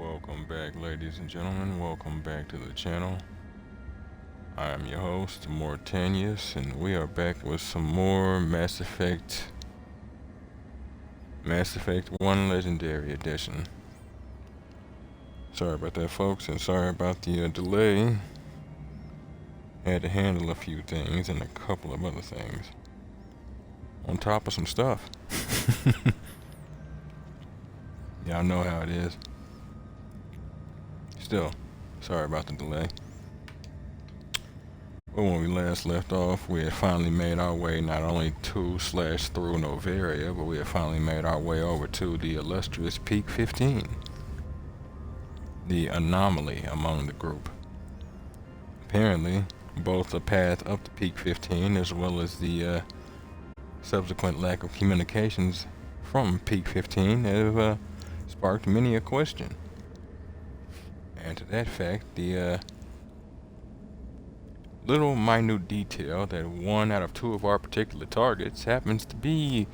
Welcome back, ladies and gentlemen. Welcome back to the channel. I am your host, Mortanius, and we are back with some more Mass Effect 1 Legendary Edition. Sorry about that, folks, and sorry about the delay. Had to handle a few things and a couple of other things. On top of some stuff. Y'all know how it is. Still, sorry about the delay. But when we last left off, we had finally made our way not only to/through Noveria, but we had finally made our way over to the illustrious Peak 15. The anomaly among the group. Apparently, both the path up to Peak 15 as well as the subsequent lack of communications from Peak 15 have sparked many a question. And to that fact, the little minute detail that one out of two of our particular targets happens to be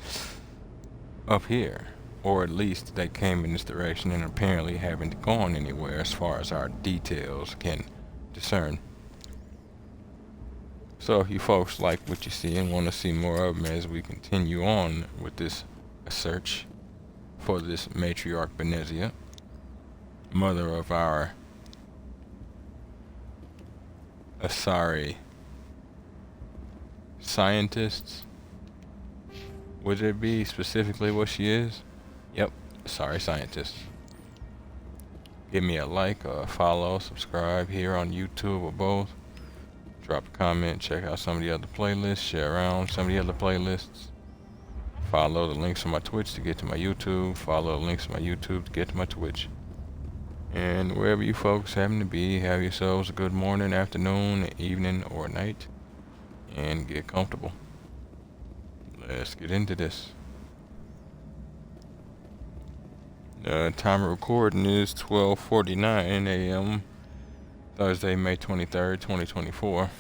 up here. Or at least they came in this direction and apparently haven't gone anywhere as far as our details can discern. So if you folks like what you see and want to see more of them as we continue on with this search for this matriarch Benezia, mother of our Asari scientists. Would it be specifically what she is? Yep, Asari scientist. Give me a like, a follow, subscribe here on YouTube or both. Drop a comment, check out some of the other playlists, share around some of the other playlists. Follow the links on my Twitch to get to my YouTube. Follow the links on my YouTube to get to my Twitch. And wherever you folks happen to be, have yourselves a good morning, afternoon, evening, or night. And get comfortable. Let's get into this. The time of recording is 12:49 a.m. Thursday, May 23rd, 2024.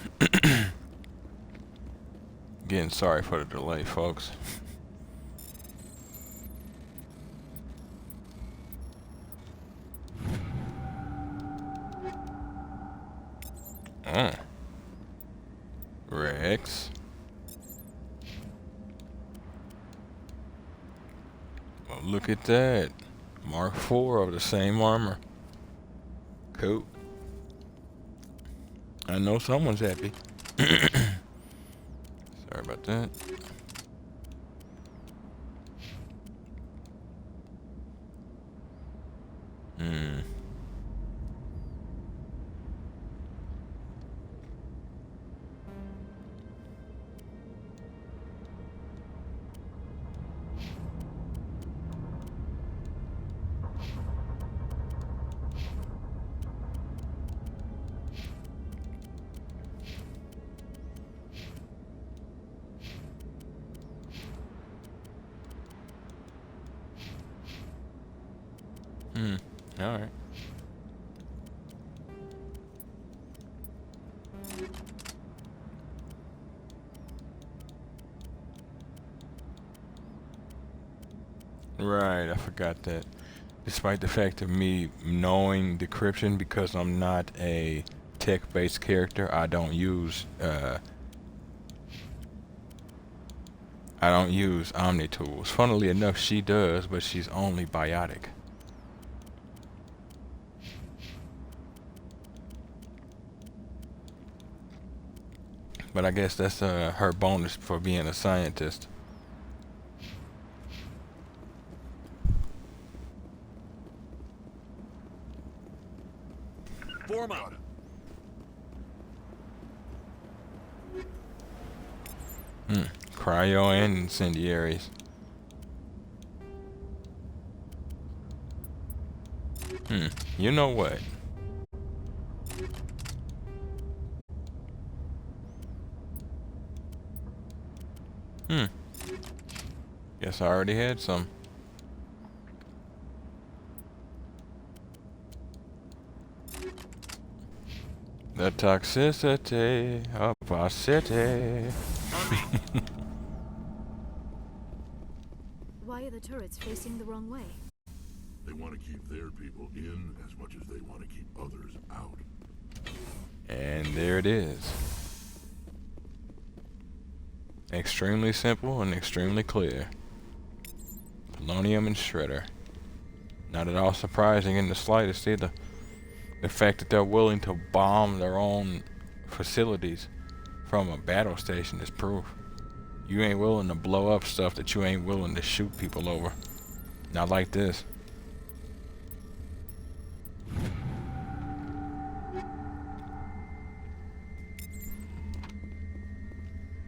Again, sorry for the delay, folks. Rex. Well, look at that. Mark IV of the same armor. Cool. I know someone's happy. Sorry about that. Alright. Right, I forgot that. Despite the fact of me knowing decryption, because I'm not a tech-based character, I don't use Omni tools. Funnily enough, she does, but she's only biotic. But I guess that's her bonus for being a scientist. Form out. Cryo and incendiaries. You know what? Guess I already had some. The toxicity of our city. Why are the turrets facing the wrong way? They want to keep their people in as much as they want to keep others out. And there it is. Extremely simple and extremely clear. Polonium and Shredder. Not at all surprising in the slightest either. The fact that they're willing to bomb their own facilities from a battle station is proof. You ain't willing to blow up stuff that you ain't willing to shoot people over. Not like this.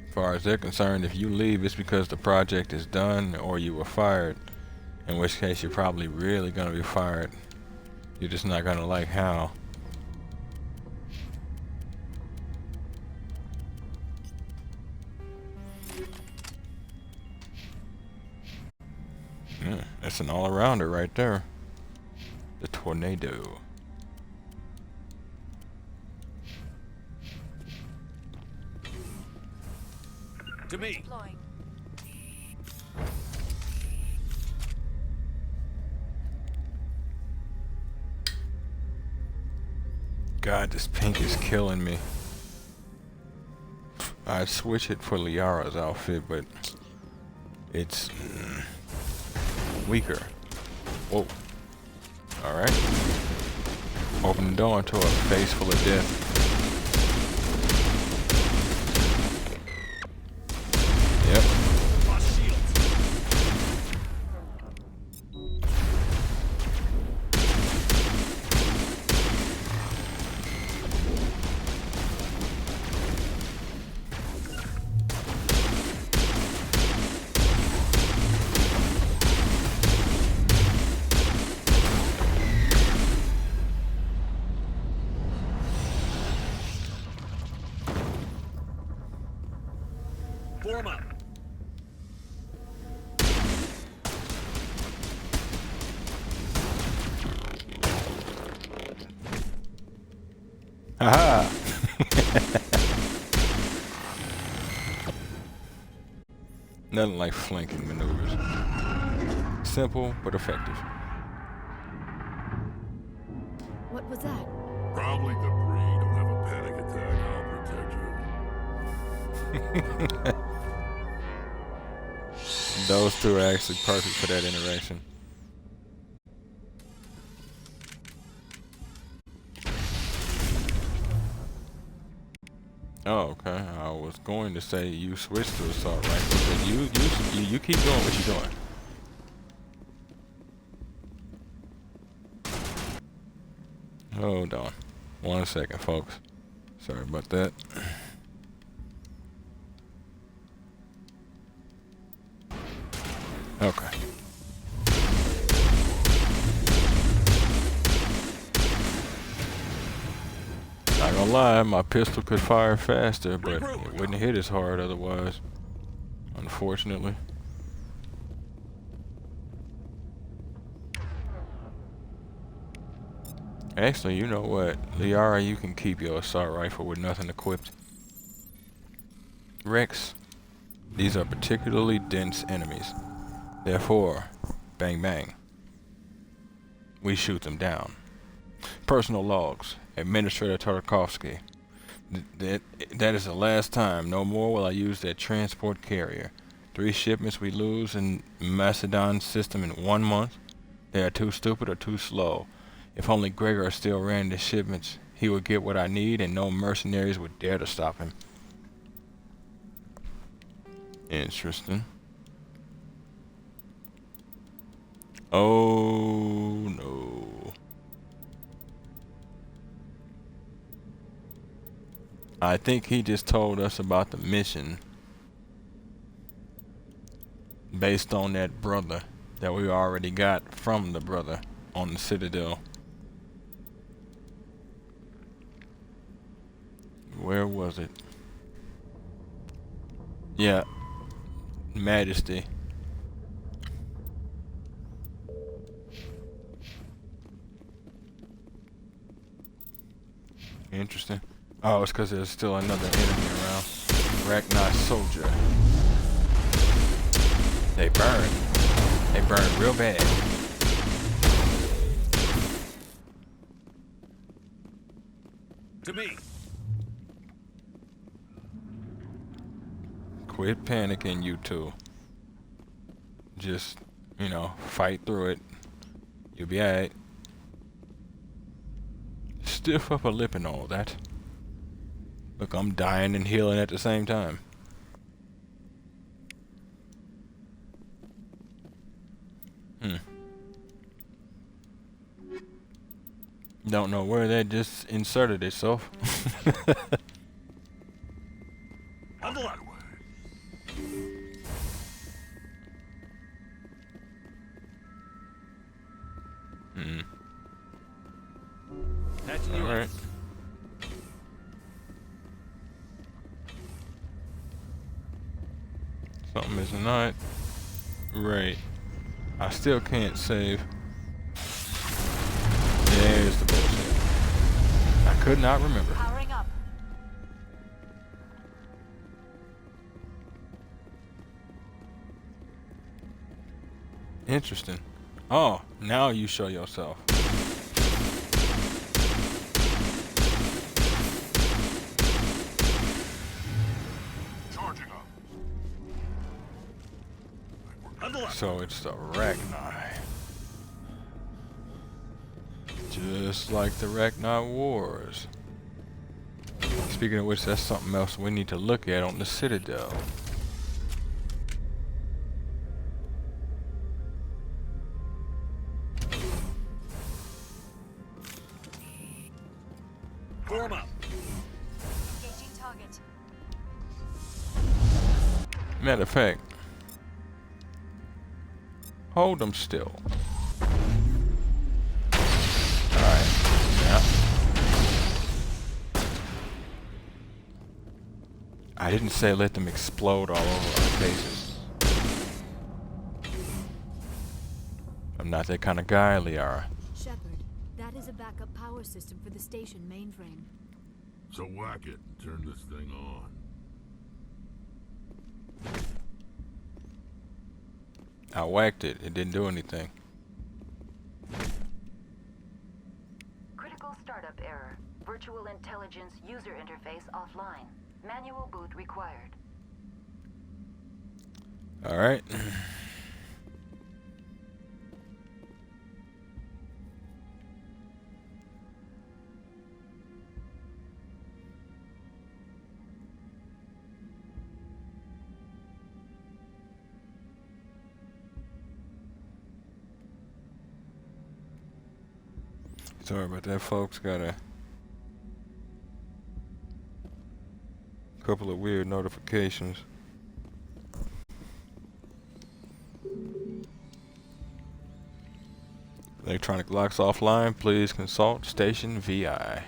As far as they're concerned, if you leave, it's because the project is done or you were fired. In which case, you're probably really gonna be fired. You're just not gonna like how. Yeah, that's an all-arounder right there. The tornado. To me. Deploying. God, this pink is killing me. I'd switch it for Liara's outfit, but it's weaker. Whoa. Alright. Open the door into a face full of death. Yep. Lost shields. Form up. Haha! Nothing like flanking maneuvers. Simple but effective. What was that? Probably debris. Don't have a panic attack. I'll protect you. Those two are actually perfect for that interaction. Oh, okay. I was going to say you switched to assault rifle, but you keep doing what you're doing. Hold on. 1 second, folks. Sorry about that. Okay. Not gonna lie, my pistol could fire faster, but it wouldn't hit as hard otherwise. Unfortunately. Actually, you know what? Liara, you can keep your assault rifle with nothing equipped. Rex, these are particularly dense enemies. Therefore, bang bang. We shoot them down. Personal logs. Administrator Tartakovsky. That is the last time. No more will I use that transport carrier. 3 shipments we lose in Macedon system in 1 month. They are too stupid or too slow. If only Gregor still ran the shipments, he would get what I need and no mercenaries would dare to stop him. Interesting. Oh no. I think he just told us about the mission based on that brother that we already got from the brother on the Citadel. Where was it? Yeah. Majesty. Interesting. Oh, it's because there's still another enemy around. Ragnar soldier. They burn. They burn real bad. To me. Quit panicking, you two. Just, you know, fight through it. You'll be alright. Stiff upper lip and all that. Look, I'm dying and healing at the same time. Don't know where that just inserted itself. Bundle up. Patching you Alright. up. Something is not right. I still can't save. There's the bullshit. I could not remember. Powering up. Interesting. Oh, now you show yourself. Charging up. Bundle up. So it's the Rachni. Just like the Rachni Wars. Speaking of which, that's something else we need to look at on the Citadel. Form up. Engaging target. Matter of fact, hold them still. Alright, yeah. I didn't say let them explode all over our faces. I'm not that kind of guy, Liara. Shepard, that is a backup power system for the station mainframe. So whack it and turn this thing on. I whacked it. It didn't do anything. Critical startup error. Virtual intelligence user interface offline. Manual boot required. Alright. Sorry about that, folks. Got a couple of weird notifications. Electronic locks offline. Please consult station VI.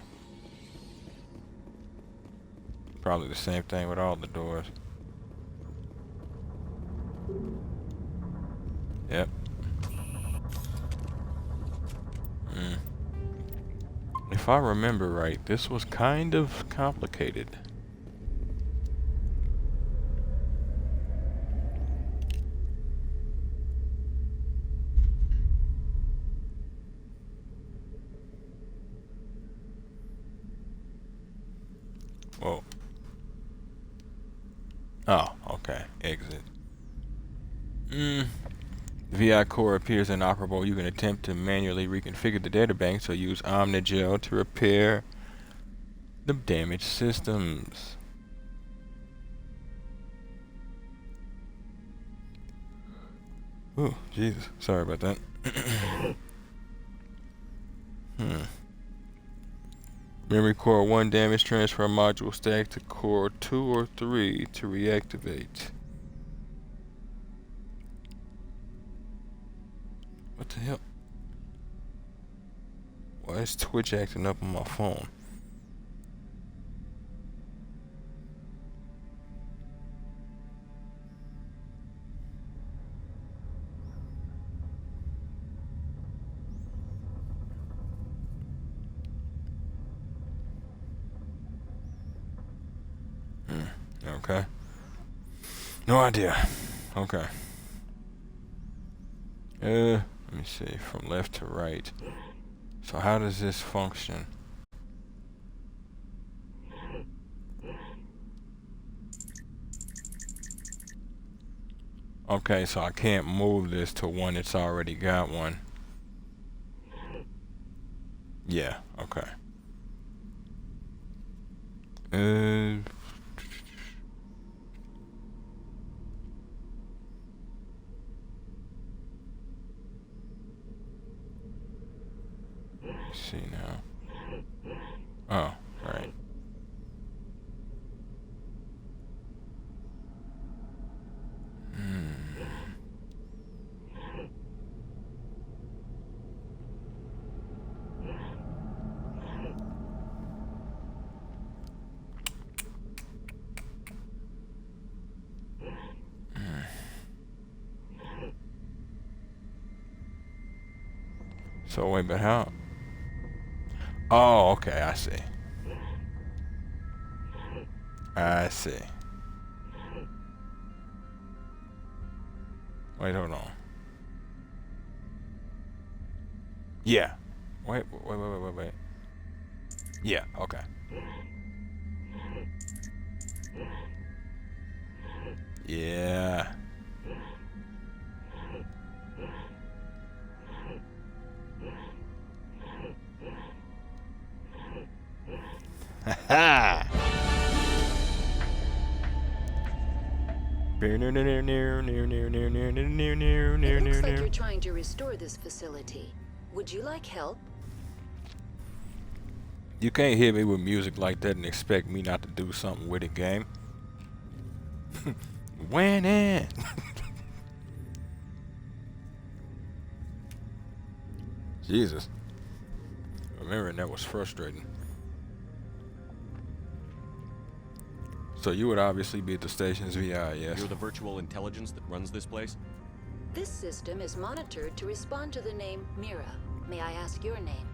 Probably the same thing with all the doors. Yep. If I remember right, this was kind of complicated. Whoa. Oh, okay. Exit. VI core appears inoperable. You can attempt to manually reconfigure the databank, so use Omnigel to repair the damaged systems. Oh, Jesus. Sorry about that. Memory core 1 damage. Transfer module stack to core 2 or 3 to reactivate. What the hell? Why is Twitch acting up on my phone? Okay. No idea. Okay. Let me see. From left to right. So how does this function? Okay, so I can't move this to one that's already got one. Yeah, okay. Let's see now. Oh, right. So wait, but how? Oh, okay, I see. I see. Wait, hold on. Yeah. Wait. Yeah, okay. Yeah. Ha It looks like you're trying to restore this facility. Would you like help? You can't hit me with music like that and expect me not to do something with it, game. Winning. Jesus. Remembering that was frustrating. So you would obviously be at the station's VI, yes? You're the virtual intelligence that runs this place? This system is monitored to respond to the name Mira. May I ask your name?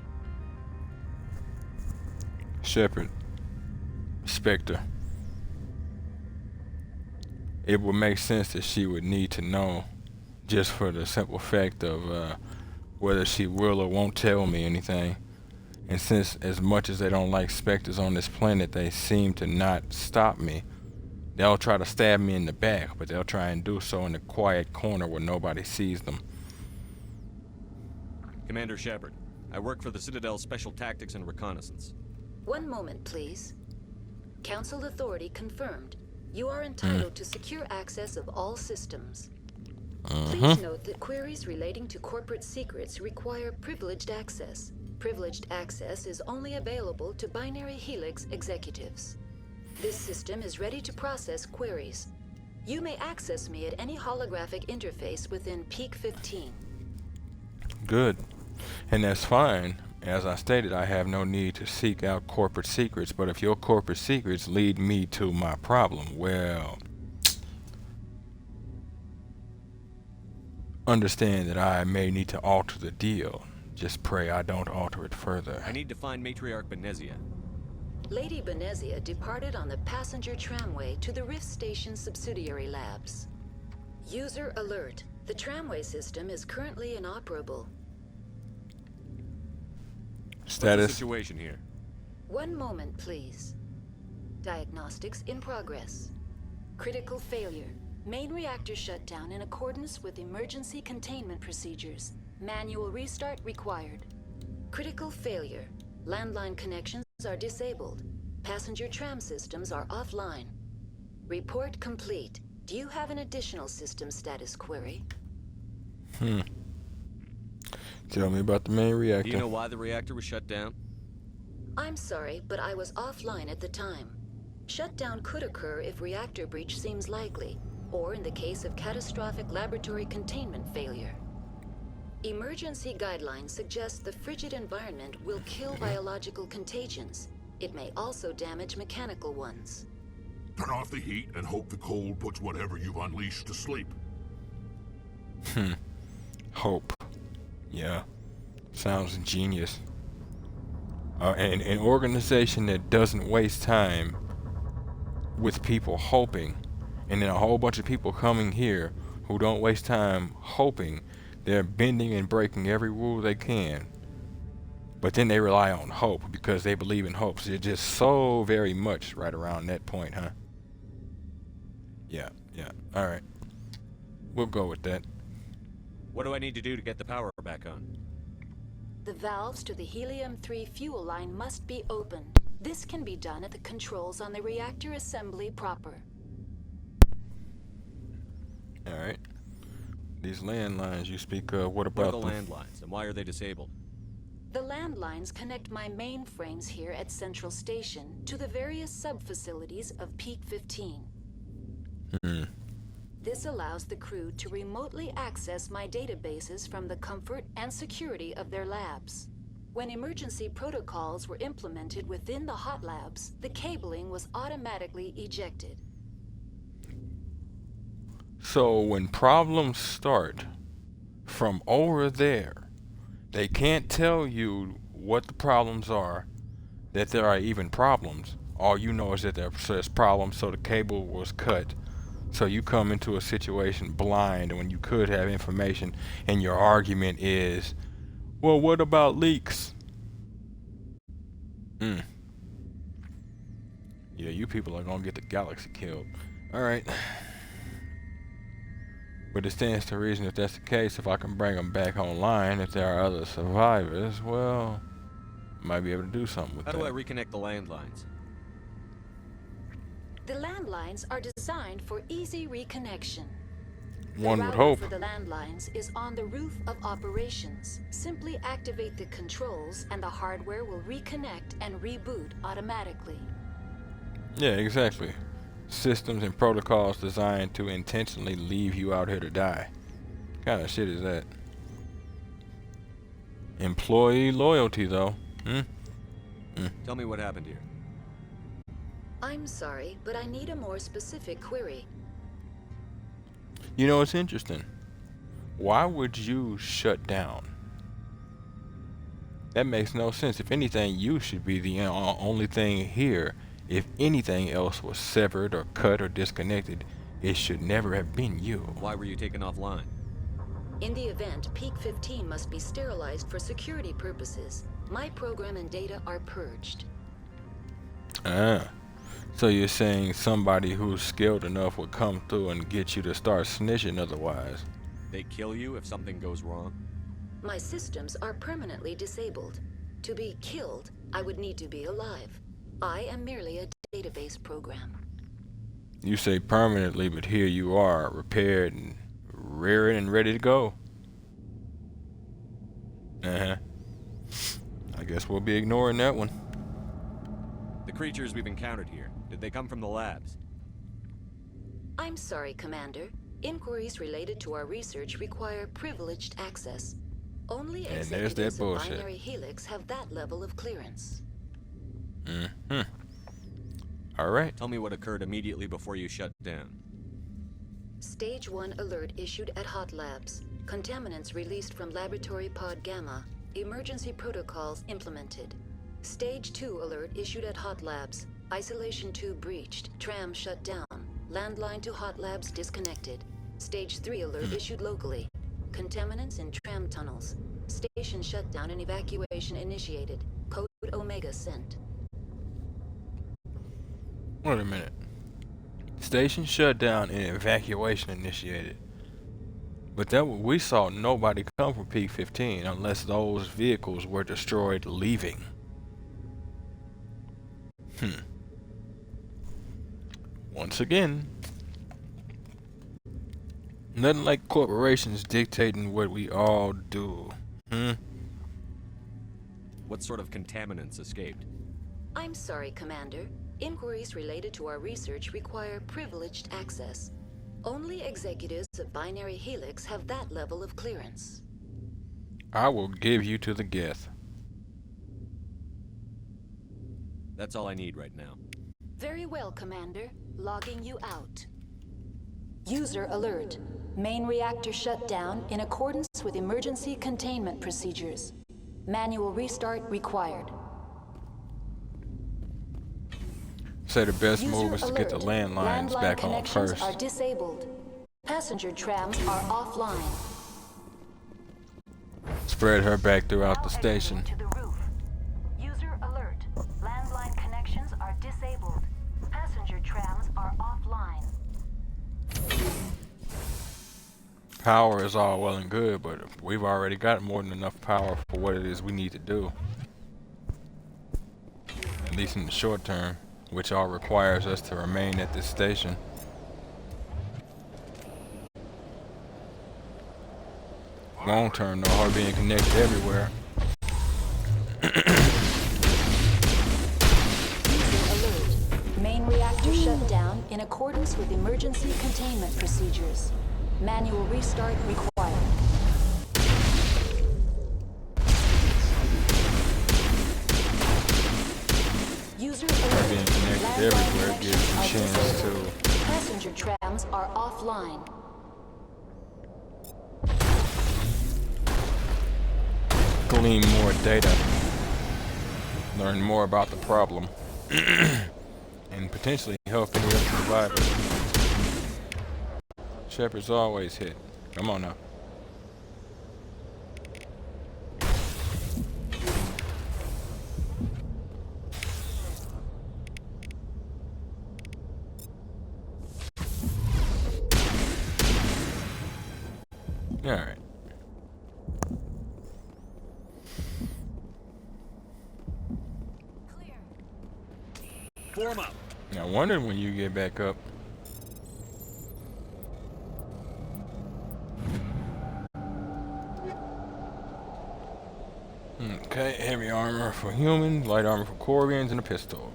Shepard. Spectre. It would make sense that she would need to know, just for the simple fact of whether she will or won't tell me anything. And since as much as they don't like Spectres on this planet, they seem to not stop me. They'll try to stab me in the back, but they'll try and do so in a quiet corner where nobody sees them. Commander Shepard, I work for the Citadel's Special Tactics and Reconnaissance. One moment, please. Council authority confirmed. You are entitled to secure access of all systems. Please note that queries relating to corporate secrets require privileged access. Privileged access is only available to Binary Helix executives. This system is ready to process queries. You may access me at any holographic interface within Peak 15. Good. And that's fine. As I stated, I have no need to seek out corporate secrets, but if your corporate secrets lead me to my problem, well, understand that I may need to alter the deal. Just pray I don't alter it further. I need to find Matriarch Benezia. Lady Benezia departed on the passenger tramway to the Rift Station subsidiary labs. User alert. The tramway system is currently inoperable. What's the Status. situation here? One moment, please. Diagnostics in progress. Critical failure. Main reactor shut down in accordance with emergency containment procedures. Manual restart required. Critical failure. Landline connections are disabled. Passenger tram systems are offline. Report complete. Do you have an additional system status query? Tell me about the main reactor. Do you know why the reactor was shut down? I'm sorry, but I was offline at the time. Shutdown could occur if reactor breach seems likely, or in the case of catastrophic laboratory containment failure. Emergency guidelines suggest the frigid environment will kill biological contagions. It may also damage mechanical ones. Turn off the heat and hope the cold puts whatever you've unleashed to sleep. Hope. Yeah. Sounds ingenious. An organization that doesn't waste time with people hoping, and then a whole bunch of people coming here who don't waste time hoping. They're bending and breaking every rule they can. But then they rely on hope because they believe in hope. So they're just so very much right around that point, huh? Yeah. Alright. We'll go with that. What do I need to do to get the power back on? The valves to the helium-3 fuel line must be opened. This can be done at the controls on the reactor assembly proper. Alright. These landlines you speak of, what What are about the them? landlines, and why are they disabled? The landlines connect my mainframes here at Central Station to the various sub-facilities of Peak 15. This allows the crew to remotely access my databases from the comfort and security of their labs. When emergency protocols were implemented within the hot labs, the cabling was automatically ejected. So when problems start from over there, they can't tell you what the problems are, that there are even problems. All you know is that there's problems, so the cable was cut. So you come into a situation blind when you could have information, and your argument is, well, what about leaks? Yeah, you people are gonna get the galaxy killed. Alright. But it stands to reason if that's the case, if I can bring them back online, if there are other survivors, well, I might be able to do something with How that. do I reconnect the landlines? The landlines are designed for easy reconnection. One the would router hope. for the landlines is on the roof of operations. Simply activate the controls and the hardware will reconnect and reboot automatically. Yeah, exactly. Systems and protocols designed to intentionally leave you out here to die. What kind of shit is that? Employee loyalty, though. Tell me what happened here. I'm sorry, but I need a more specific query. You know, it's interesting. Why would you shut down? That makes no sense. If anything, you should be the only thing here. If anything else was severed or cut or disconnected, it should never have been you. Why were you taken offline? In the event, Peak 15 must be sterilized for security purposes. My program and data are purged. Ah. So you're saying somebody who's skilled enough would come through and get you to start snitching otherwise? They kill you if something goes wrong? My systems are permanently disabled. To be killed, I would need to be alive. I am merely a database program. You say permanently, but here you are, repaired and rearing and ready to go. I guess we'll be ignoring that one. The creatures we've encountered here, did they come from the labs? I'm sorry, Commander. Inquiries related to our research require privileged access. Only And there's that executives of bullshit. Binary Helix have that level of clearance. Alright. Tell me what occurred immediately before you shut down. Stage 1 alert issued at Hot Labs. Contaminants released from Laboratory Pod Gamma. Emergency protocols implemented. Stage 2 alert issued at Hot Labs. Isolation 2 breached. Tram shut down. Landline to Hot Labs disconnected. Stage 3 alert issued locally. Contaminants in tram tunnels. Station shut down and evacuation initiated. Code Omega sent. Wait a minute. Station shut down and evacuation initiated. But that we saw nobody come from Peak 15 unless those vehicles were destroyed leaving. Once again, nothing like corporations dictating what we all do. What sort of contaminants escaped? I'm sorry, Commander. Inquiries related to our research require privileged access. Only executives of Binary Helix have that level of clearance. I will give you to the Geth. That's all I need right now. Very well, Commander. Logging you out. User alert. Main reactor shut down in accordance with emergency containment procedures. Manual restart required. Say the best User move is to get the alert. landlines Landline back on connections first. are disabled. Passenger trams are offline. Spread her back throughout the station. To the roof. User alert. Landline connections are disabled. Passenger trams are offline. Power is all well and good, but we've already got more than enough power for what it is we need to do. At least in the short term, which all requires us to remain at this station. Long term, though, her being connected everywhere. Alert. Main reactor shut down in accordance with emergency containment procedures. Manual restart required. User alert. Being connected everywhere gives you a chance to. Passenger trams are offline. Glean more data, learn more about the problem, and potentially help any other survivors. Shepard's always hit. Come on now. All right. Form up. I wondered when you get back up. Okay, heavy armor for humans, light armor for Corvians, and a pistol.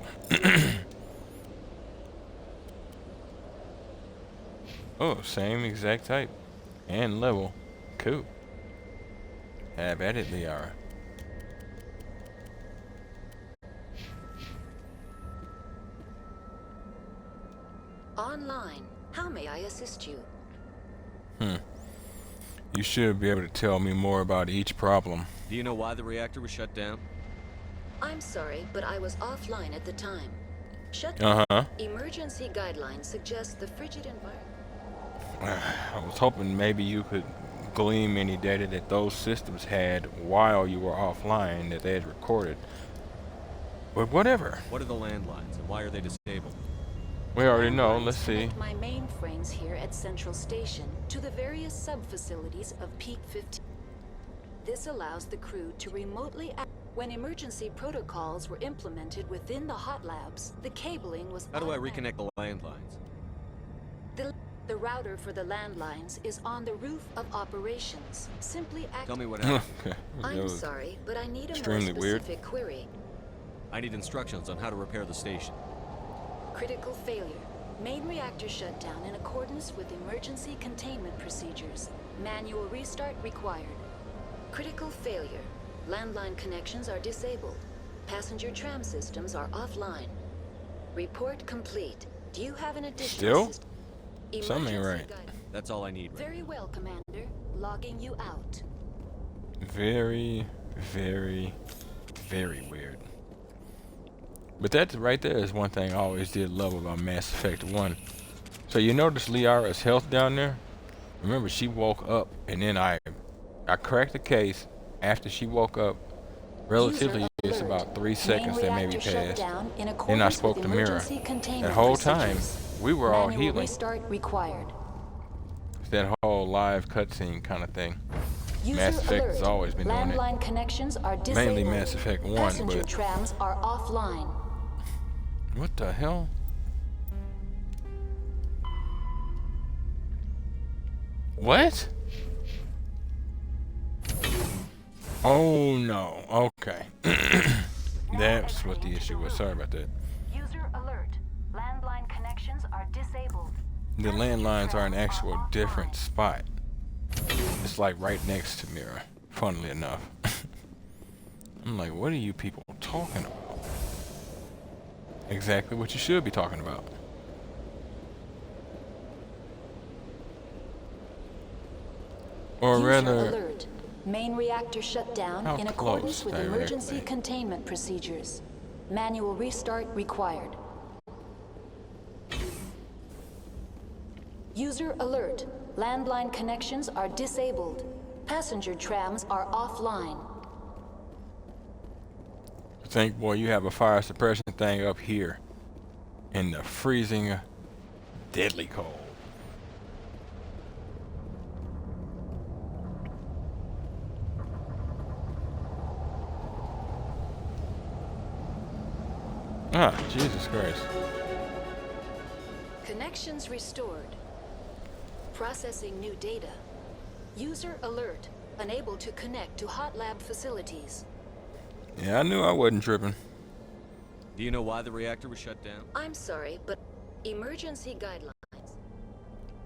Oh, same exact type and level. Cool. Have at it, Liara. Online. How may I assist you? You should be able to tell me more about each problem. Do you know why the reactor was shut down? I'm sorry, but I was offline at the time. Shut Uh-huh. Emergency guidelines suggest the frigid environment. I was hoping maybe you could glean any data that those systems had while you were offline that they had recorded. But whatever. What are the landlines and why are they disabled? We already know. Let's Landlines see. connect my mainframes here at Central Station to the various sub-facilities of Peak 15. This allows the crew to remotely when emergency protocols were implemented within the hot labs, the cabling was How do I automatic. reconnect the landlines? The router for the landlines is on the roof of operations. Simply Tell me activate. what happened. Okay. That I'm was sorry, but I need a more extremely weird. specific query. I need instructions on how to repair the station. Critical failure. Main reactor shut down in accordance with emergency containment procedures. Manual restart required. Critical failure. Landline connections are disabled. Passenger tram systems are offline. Report complete. Do you have an additional Still? Something ain't right. That's all I need. Very well, Commander. Logging you out. very, very, very weird. But that right there is one thing I always did love about Mass Effect 1. So you notice Liara's health down there? Remember, she woke up, and then I cracked the case after she woke up. Relatively, it's about 3 seconds that maybe passed. Then I spoke to Mira. That whole time, we were all healing. Restart required. It's that whole live cutscene kind of thing. Mass User Effect has alert. always been doing it. Landline connections are disabled. Mainly Mass Effect 1, Passenger but trams are offline. what the hell? What? Oh no. Okay. That's what the issue was. Sorry about that. User alert. Landline connections are disabled. The landlines are an actual different spot. It's like right next to Mira, funnily enough. I'm like, what are you people talking about? Exactly what you should be talking about. Or User rather, alert. Main reactor shut down How in accordance close with directly? emergency containment procedures. Manual restart required. User alert. Landline connections are disabled. Passenger trams are offline. think, boy, you have a fire suppression thing up here in the freezing, deadly cold. Ah, Jesus Christ. Connections restored. Processing new data. User alert. Unable to connect to hot lab facilities. Yeah, I knew I wasn't tripping. Do you know why the reactor was shut down? I'm sorry, but emergency guidelines.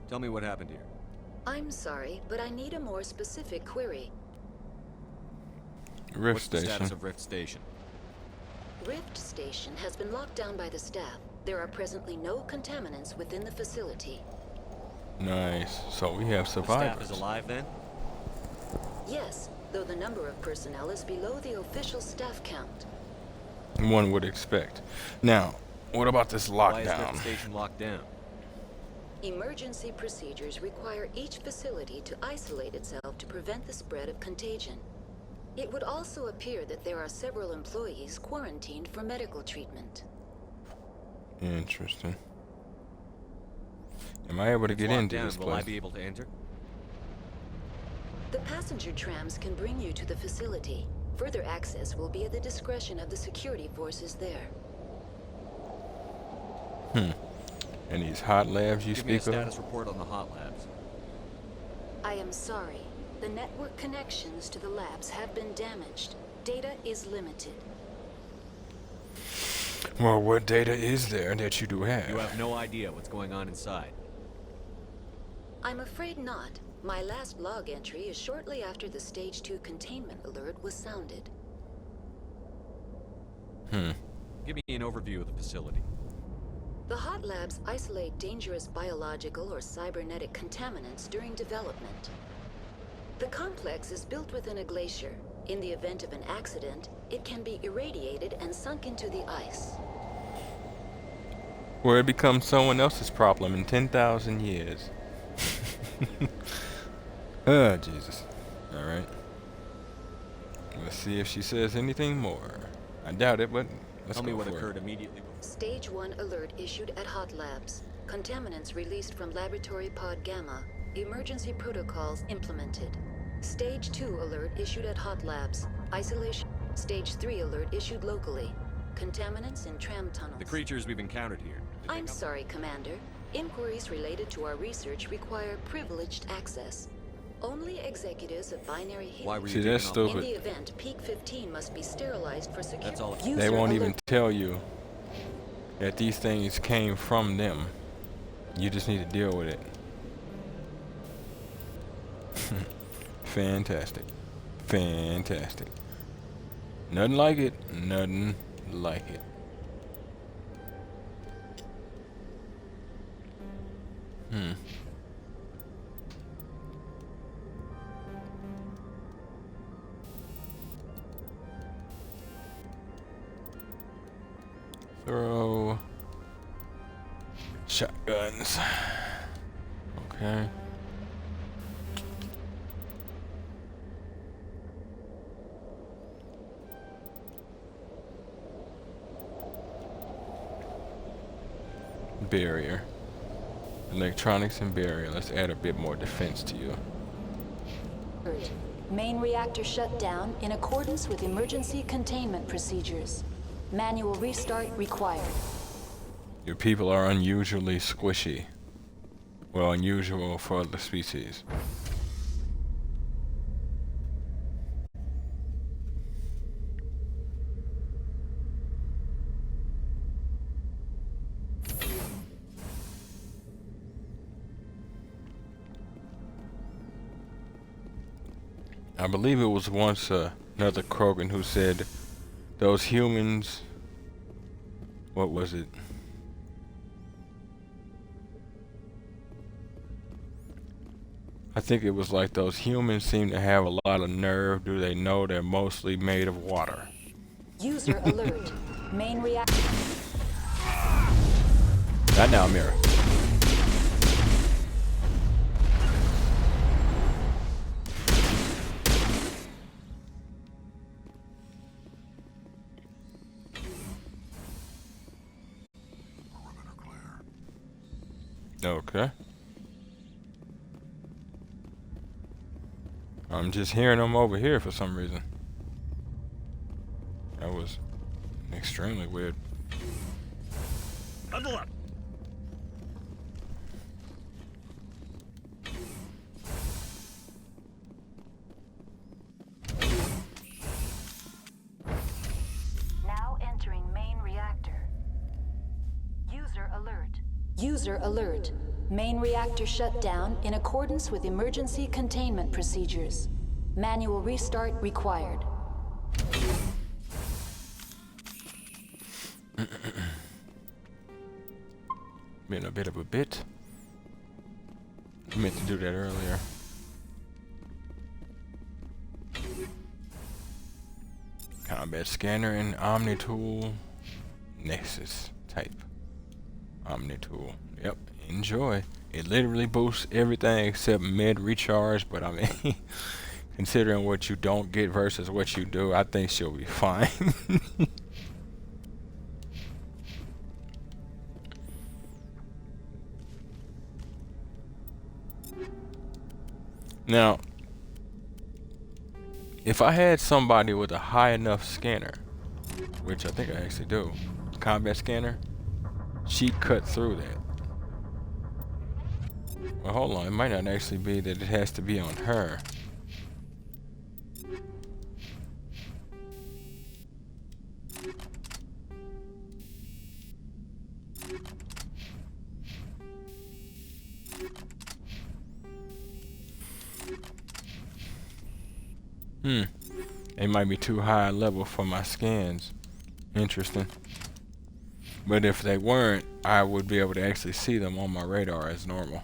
Tell me what happened here. I'm sorry, but I need a more specific query. Rift What's the status Station. of Rift Station? Rift Station has been locked down by the staff. There are presently no contaminants within the facility. Nice. So we have The staff survivors. is alive then? Yes, though the number of personnel is below the official staff count. One would expect. Now, what about this Why is Rift lockdown? Station locked down? Emergency procedures require each facility to isolate itself to prevent the spread of contagion. It would also appear that there are several employees quarantined for medical treatment. Interesting. Am I able to It's get locked into down. this Will I place? be able to enter? The passenger trams can bring you to the facility. Further access will be at the discretion of the security forces there. And these hot labs you Give me a speak of? status report on the hot labs. I am sorry. The network connections to the labs have been damaged. Data is limited. Well, what data is there that you do have? You have no idea what's going on inside. I'm afraid not. My last log entry is shortly after the Stage 2 containment alert was sounded. Give me an overview of the facility. The hot labs isolate dangerous biological or cybernetic contaminants during development. The complex is built within a glacier. In the event of an accident, it can be irradiated and sunk into the ice. Where it becomes someone else's problem in 10,000 years. Oh, Jesus. Alright. Let's see if she says anything more. I doubt it, but let's Tell me go what for occurred it. immediately before. Stage 1 alert issued at hot labs. Contaminants released from laboratory pod Gamma. Emergency protocols implemented. Stage 2 alert issued at hot labs. Isolation. Stage 3 alert issued locally. Contaminants in tram tunnels. The creatures we've encountered here. did they I'm come- sorry, Commander. Inquiries related to our research require privileged access. Only executives of binary Why Helium. were you See, that's taken off? In stupid. the event, Peak 15 must be sterilized for security. That's all. They won't even tell you that these things came from them. You just need to deal with it. Fantastic. Fantastic. Nothing like it. Nothing like it. Throw shotguns. Okay. Barrier. Electronics and barrier. Let's add a bit more defense to you. Main reactor shut down in accordance with emergency containment procedures. Manual restart required. Your people are unusually squishy. Well, unusual for the species. I believe it was once another Krogan who said those humans, what was it? I think it was like those humans seem to have a lot of nerve. Do they know they're mostly made of water? User alert. Main reactor. Not now, Mira. Perimeter clear. Okay. I'm just hearing them over here for some reason. That was extremely weird. Huddle up. Now entering main reactor. User alert. User alert. Main reactor shut down in accordance with emergency containment procedures. Manual restart required. Been a bit of a bit. I meant to do that earlier. Combat scanner and Omni tool. Nexus type. Omni tool. Yep. Enjoy. It literally boosts everything except med recharge, but I mean, considering what you don't get versus what you do, I think she'll be fine. Now, if I had somebody with a high enough scanner, which I think I actually do, combat scanner, she'd cut through that. Well, hold on, it might not actually be that it has to be on her. They might be too high level for my scans. Interesting. But if they weren't, I would be able to actually see them on my radar as normal.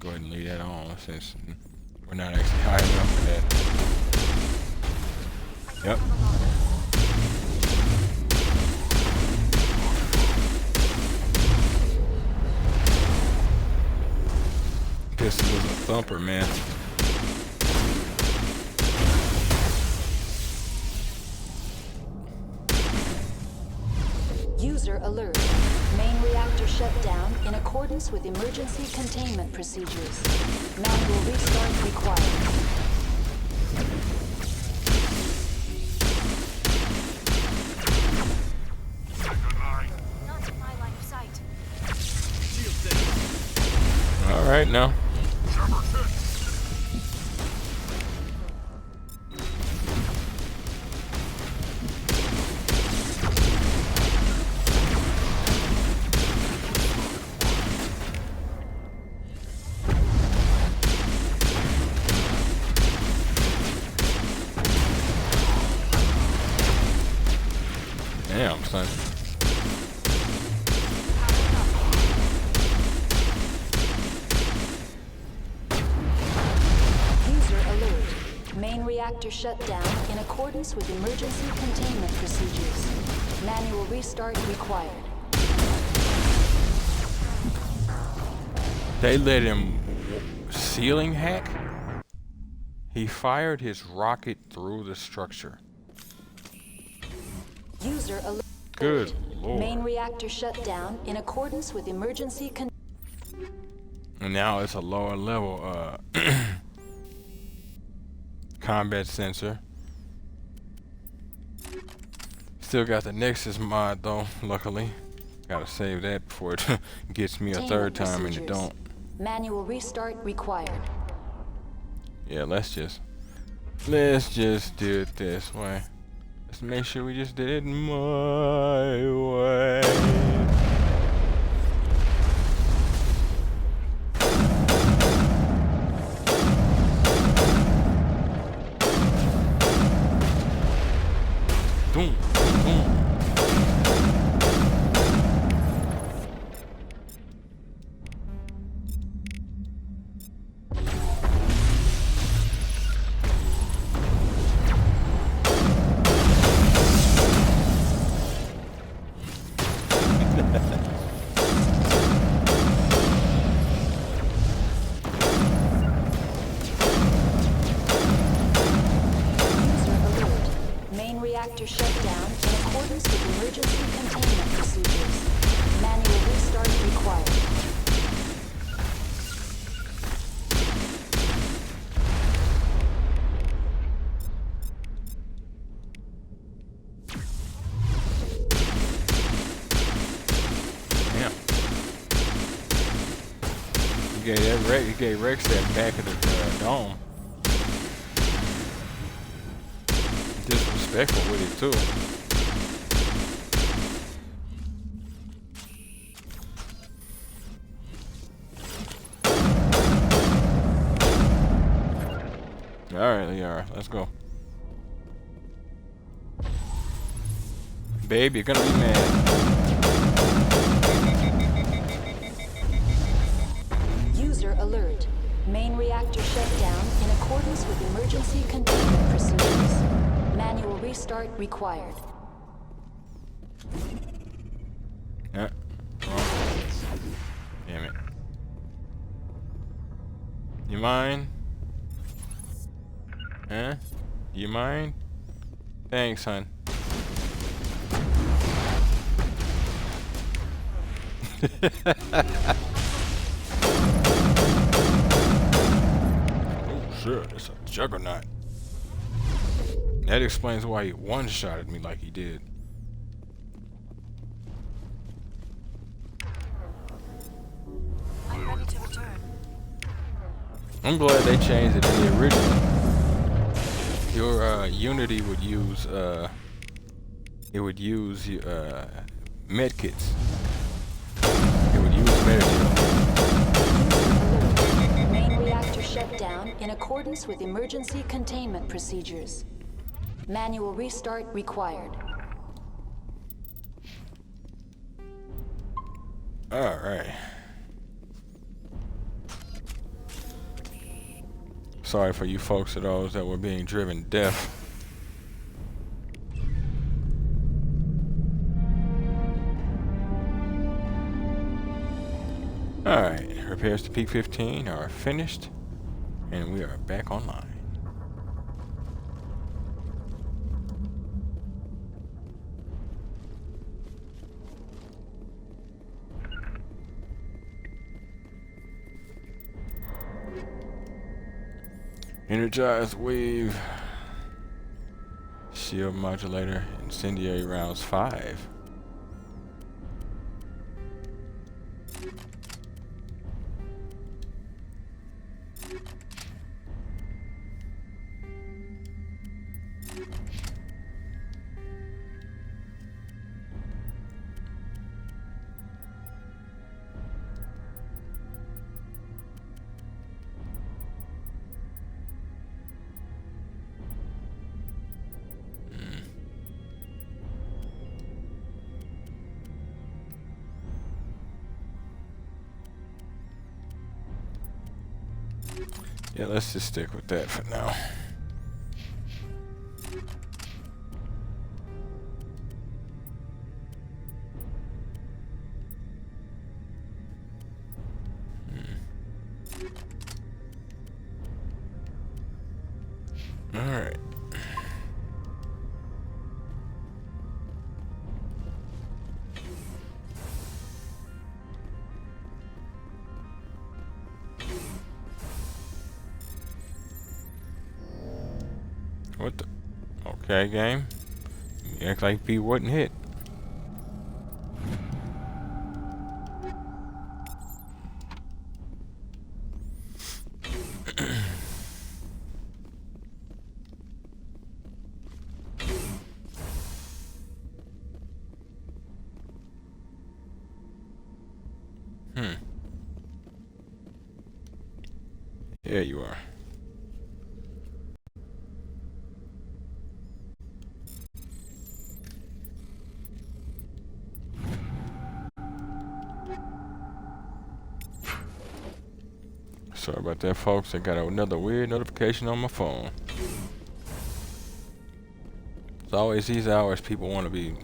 Go ahead and leave that on since we're not actually high enough for that. Yep. This was a thumper, man. User alert. Main reactor shut down in accordance with emergency containment procedures. Manual restart required. Not in my line of sight. All right now. Damn, son. User alert. Main reactor shut down in accordance with emergency containment procedures. Manual restart required. They let him ceiling hack? He fired his rocket through the structure. User alert. Good lord. Main reactor shut down in accordance with emergency And now it's a lower level combat sensor. Still got the Nexus mod though, luckily. Gotta save that before it gets me a third time and it don't. Manual restart required. Yeah, let's just do it this way. Let's make sure we just did it my way. Boom, boom. He gave Rex that back of the dome. Disrespectful with it too. Alright, Liara, let's go. Babe, you're gonna be mad. User alert. Main reactor shut down in accordance with emergency containment procedures. Manual restart required. Wrong. Damn it. You mind? Huh? You mind? Thanks, hon. Oh shit, it's a juggernaut. That explains why he one-shotted me like he did. I'm ready to return. I'm glad they changed it in the original. Your Unity would use medkits. It would use Metagel. Main reactor shut down in accordance with emergency containment procedures. Manual restart required. Alright. Sorry for you folks of those that were being driven deaf. Alright, repairs to Peak 15 are finished, and we are back online. Energized wave, shield modulator, incendiary rounds 5. Yeah, let's just stick with that for now. All right. What the? Okay, game. You act like B wasn't hit. There you are. Sorry about that, folks. I got another weird notification on my phone. It's always these hours people want to be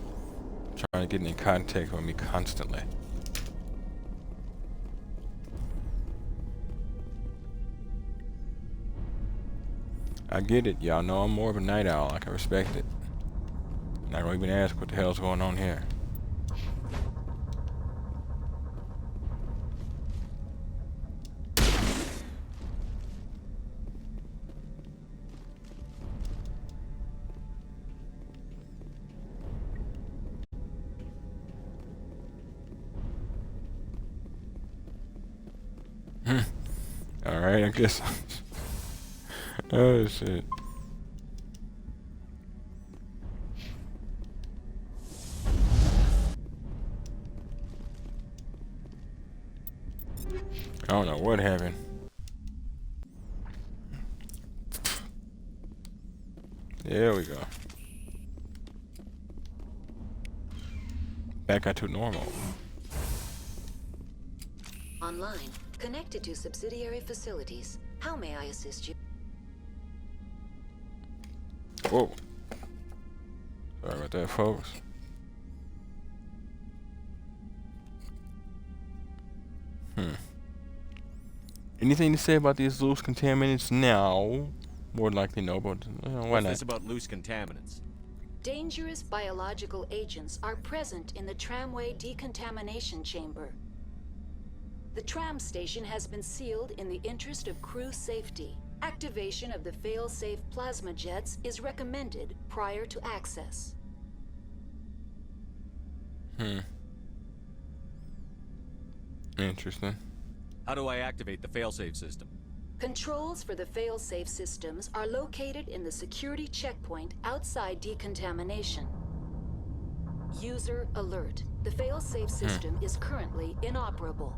trying to get in contact with me constantly. I get it. Y'all know I'm more of a night owl. I can respect it. Not gonna even ask what the hell's going on here. Hmm. guess. Oh shit. I don't know what happened. There we go. Back out to normal. Online. Connected to subsidiary facilities. How may I assist you? Whoa. Sorry about that, folks. Anything to say about these loose contaminants now? More than likely no, but why What's not? this about loose contaminants? Dangerous biological agents are present in the tramway decontamination chamber. The tram station has been sealed in the interest of crew safety. Activation of the fail-safe plasma jets is recommended prior to access. Interesting. How do I activate the failsafe system? Controls for the fail-safe systems are located in the security checkpoint outside decontamination. User alert. The fail-safe system is currently inoperable.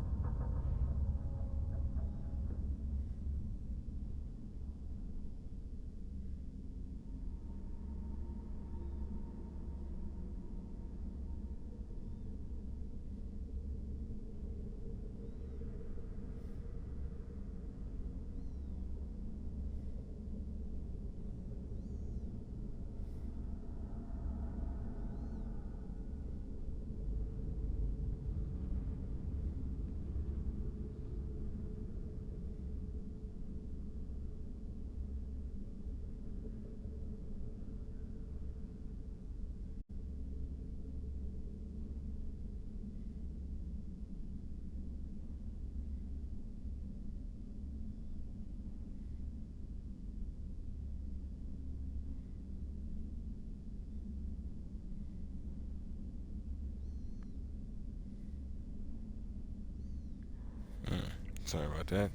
Sorry about that.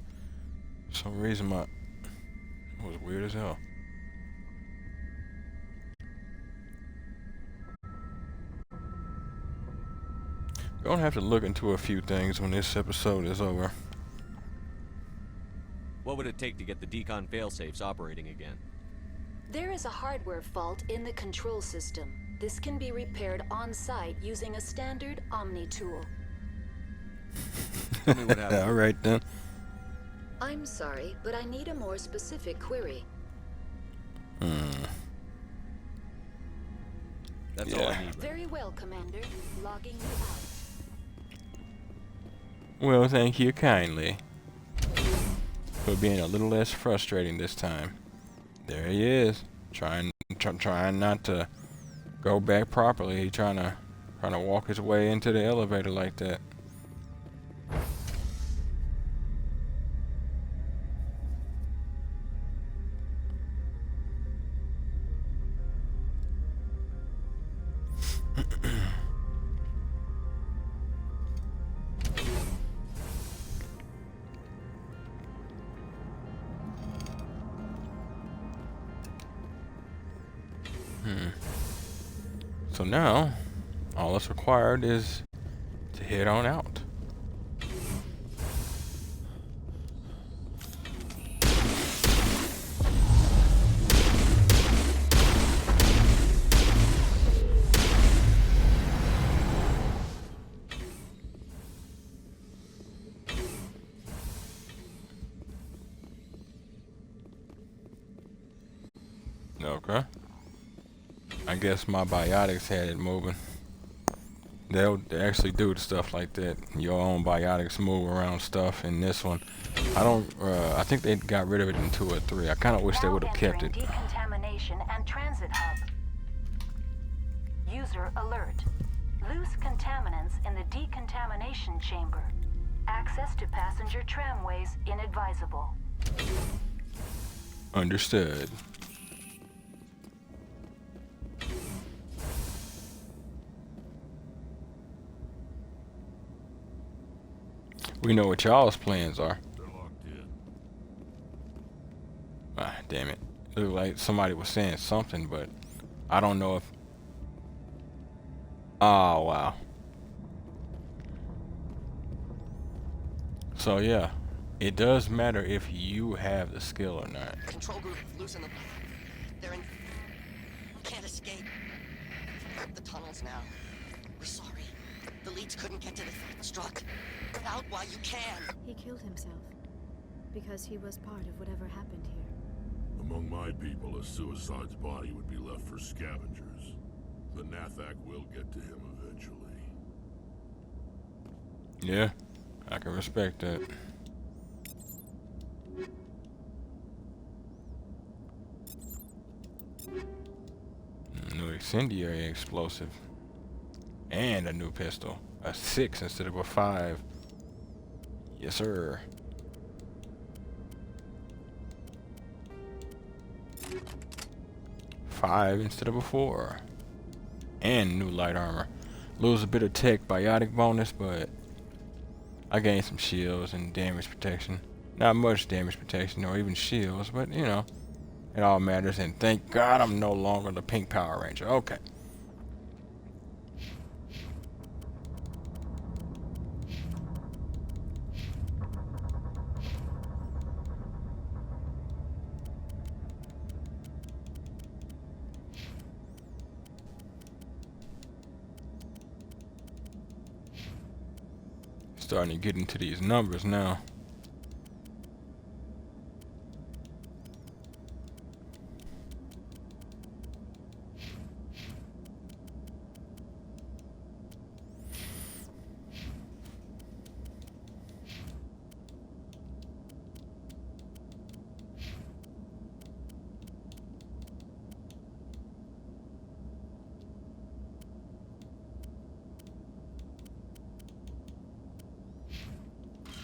For some reason it was weird as hell. Gonna have to look into a few things when this episode is over. What would it take to get the decon failsafes operating again? There is a hardware fault in the control system. This can be repaired on-site using a standard Omni tool. Tell me what happened. Alright then. I'm sorry, but I need a more specific query. That's all I need. Very well, Commander. Logging you out. Well, thank you kindly. For being a little less frustrating this time. There he is. Trying not to go back properly. He's trying to walk his way into the elevator like that. So now, all that's required is to head on out. Okay. I guess my biotics had it moving. They actually do stuff like that. Your own biotics move around stuff. In this one, I think they got rid of it in 2 or 3. I kind of wish they would have kept it. Decontamination and transit hub. User alert. Loose contaminants in the decontamination chamber. Access to passenger tramways inadvisable. Understood. We know what y'all's plans are. They're locked in. Damn it. It looked like somebody was saying something, but I don't know if... Oh, wow. So, yeah. It does matter if you have the skill or not. Control group, loosen them. They're in... We can't escape. The tunnels now. We're sorry. The leads couldn't get to the struck. Get out while you can. He killed himself because he was part of whatever happened here. Among my people, a suicide's body would be left for scavengers. The Nathak will get to him eventually. Yeah, I can respect that. New incendiary explosive. And a new pistol. A 6 instead of a 5. Yes, sir. Five instead of a 4. And new light armor. Lose a bit of tech biotic bonus, but I gained some shields and damage protection. Not much damage protection or even shields, but you know, it all matters. And thank God I'm no longer the pink Power Ranger. Okay. Starting to get into these numbers now.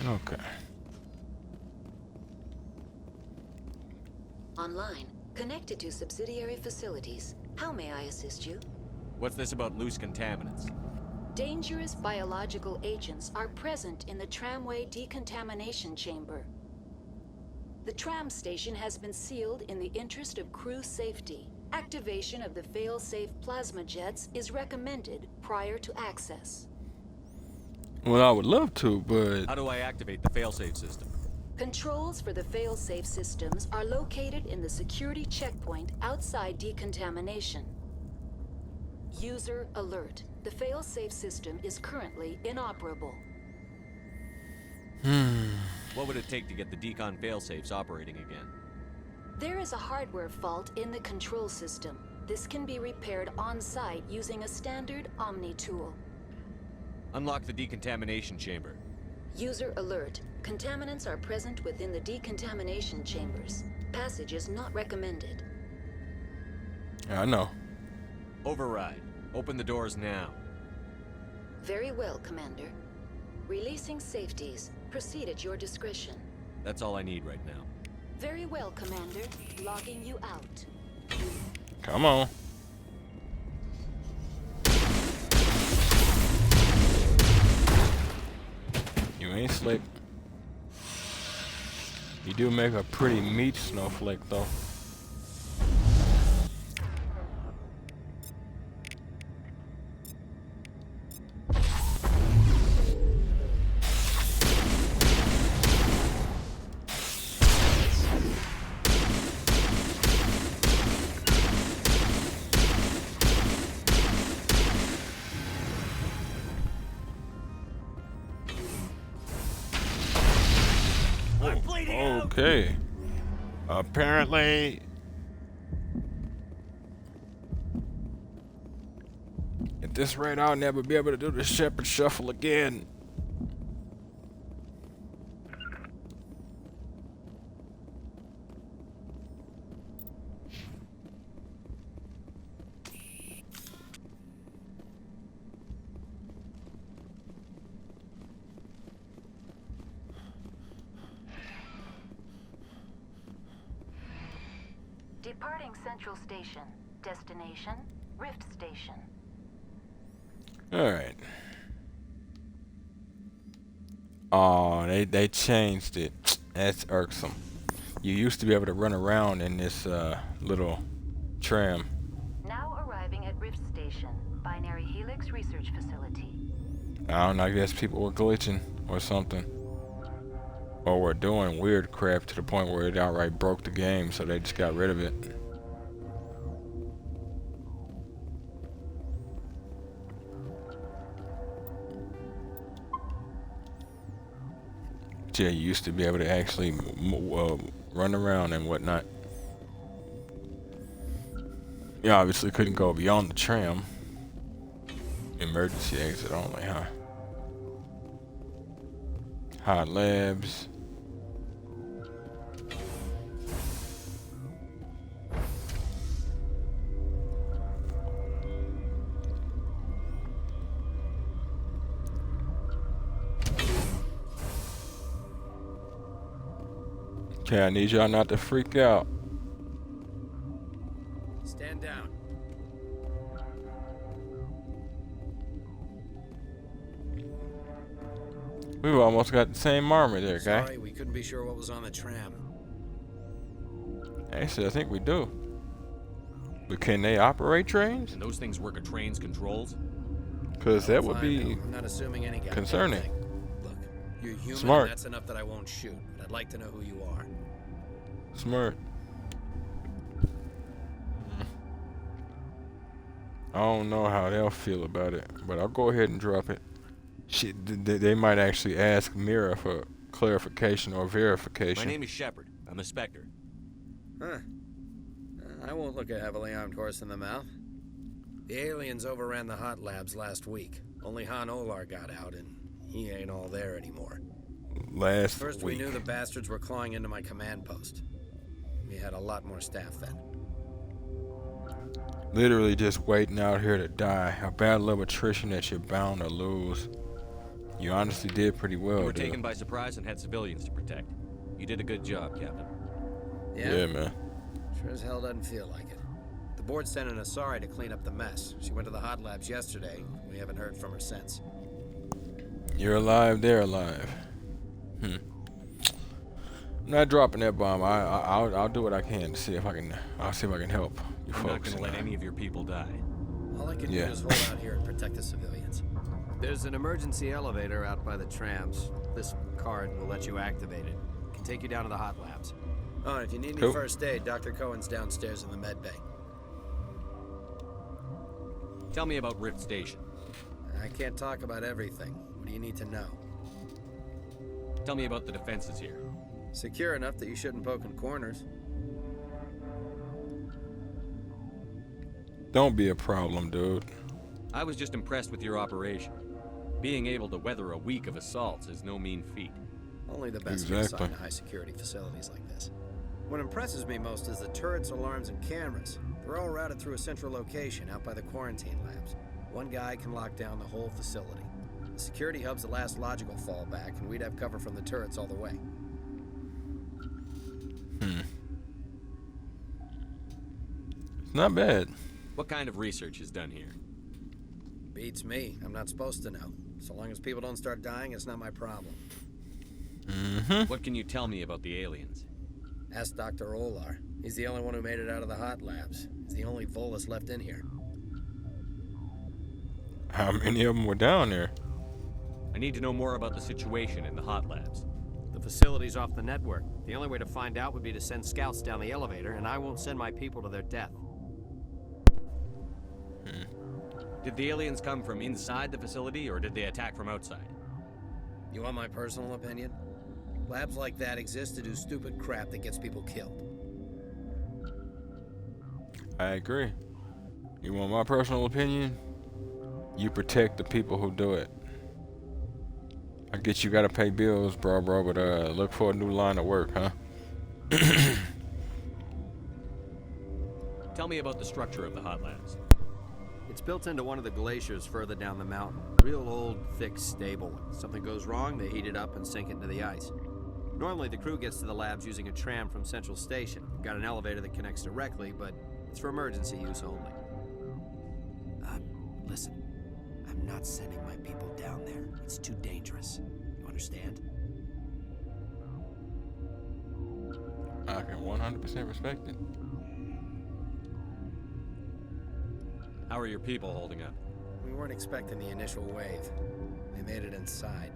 Okay. Online, connected to subsidiary facilities. How may I assist you? What's this about loose contaminants? Dangerous biological agents are present in the tramway decontamination chamber. The tram station has been sealed in the interest of crew safety. Activation of the fail-safe plasma jets is recommended prior to access. Well, I would love to, but How do I activate the failsafe system? Controls for the fail-safe systems are located in the security checkpoint outside decontamination. User alert. The fail-safe system is currently inoperable. What would it take to get the decon failsafes operating again? There is a hardware fault in the control system. This can be repaired on-site using a standard Omni tool. Unlock the decontamination chamber. User alert. Contaminants are present within the decontamination chambers. Passage is not recommended. yeah, I know. Override. Open the doors now. Very well, Commander. Releasing safeties. Proceed at your discretion. That's all I need right now. Very well, Commander. Logging you out. Come on. You ain't slick. You do make a pretty meat snowflake, though. Okay. Apparently, at this rate, I'll never be able to do the Shepherd Shuffle again. Departing Central Station. Destination, Rift Station. Alright. Oh, they changed it. That's irksome. You used to be able to run around in this little tram. Now arriving at Rift Station, Binary Helix Research Facility. I don't know, I guess people were glitching or something. Or were doing weird crap to the point where it outright broke the game, so they just got rid of it. Yeah, you used to be able to actually run around and whatnot. You obviously couldn't go beyond the tram. Emergency exit only, huh? Hot labs. Okay, I need y'all not to freak out. Stand down. We've almost got the same armor there, guy. Sorry, we couldn't be sure what was on the tram. Actually, I think we do. But can they operate trains? And those things work a train's controls? Because that would be I'm not assuming any goddamn concerning. thing. Look, you're human, Smart. and that's enough that I won't shoot. But I'd like to know who you are. smart. I don't know how they'll feel about it, but I'll go ahead and drop it. Shit, they might actually ask Mira for clarification or verification. My name is Shepard. I'm a Spectre. Huh. I won't look a heavily armed horse in the mouth. The aliens overran the hot labs last week. Only Han Olar got out, and he ain't all there anymore. Last First, week. we knew the bastards were clawing into my command post. We had a lot more staff then. Literally just waiting out here to die. A battle of attrition that you're bound to lose. You honestly did pretty well, You were dude. taken by surprise and had civilians to protect. You did a good job, Captain. Yeah, man. Sure as hell doesn't feel like it. The board's sending Asari to clean up the mess. She went to the hot labs yesterday. We haven't heard from her since. You're alive, they're alive. I'm not dropping that bomb. I'll do what I can to see if I can. I'll see if I can help you I'm not folks. gonna let any of your people die. All I can Yeah. do is hold out here and protect the civilians. There's an emergency elevator out by the trams. This card will let you activate it. Can take you down to the hot labs. Oh, and if you need any Cool. first aid, Dr. Cohen's downstairs in the med bay. Tell me about Rift Station. I can't talk about everything. What do you need to know? Tell me about the defenses here. Secure enough that you shouldn't poke in corners. Don't be a problem, dude. I was just impressed with your operation. Being able to weather a week of assaults is no mean feat. Only the best get Exactly. assigned to high security facilities like this. What impresses me most is the turrets, alarms, and cameras. They're all routed through a central location out by the quarantine labs. One guy can lock down the whole facility. The security hub's the last logical fallback, and we'd have cover from the turrets all the way. It's not bad. What kind of research is done here? Beats me. I'm not supposed to know. So long as people don't start dying, it's not my problem. What can you tell me about the aliens? Ask Dr. Olar. He's the only one who made it out of the hot labs. He's the only Volus left in here. How many of them were down there? I need to know more about the situation in the hot labs. The facility's off the network. The only way to find out would be to send scouts down the elevator, and I won't send my people to their death. Did the aliens come from inside the facility, or did they attack from outside? You want my personal opinion? Labs like that exist to do stupid crap that gets people killed. I agree. You want my personal opinion? You protect the people who do it. I get you gotta pay bills, bro, but look for a new line of work, huh? Tell me about the structure of the hot labs. It's built into one of the glaciers further down the mountain. Real old, thick, stable one. Something goes wrong, they heat it up and sink it into the ice. Normally, the crew gets to the labs using a tram from Central Station. We've got an elevator that connects directly, but it's for emergency use only. Listen. I'm not sending my people down there. It's too dangerous. You understand? I can 100% respect it. How are your people holding up? We weren't expecting the initial wave. They made it inside.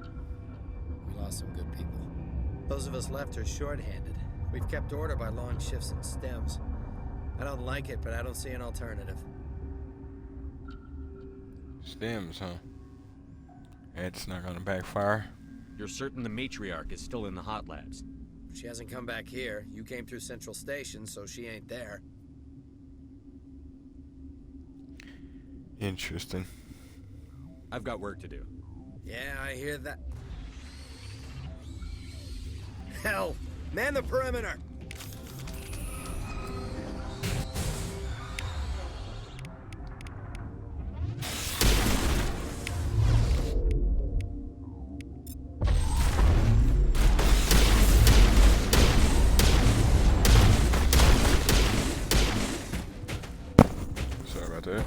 We lost some good people. Those of us left are short-handed. We've kept order by long shifts and stems. I don't like it, but I don't see an alternative. Stems, huh? It's not gonna backfire. You're certain the matriarch is still in the hot labs? She hasn't come back here. You came through Central Station, so she ain't there. Interesting. I've got work to do. Yeah, I hear that. Hell! Man the perimeter! Sorry about that.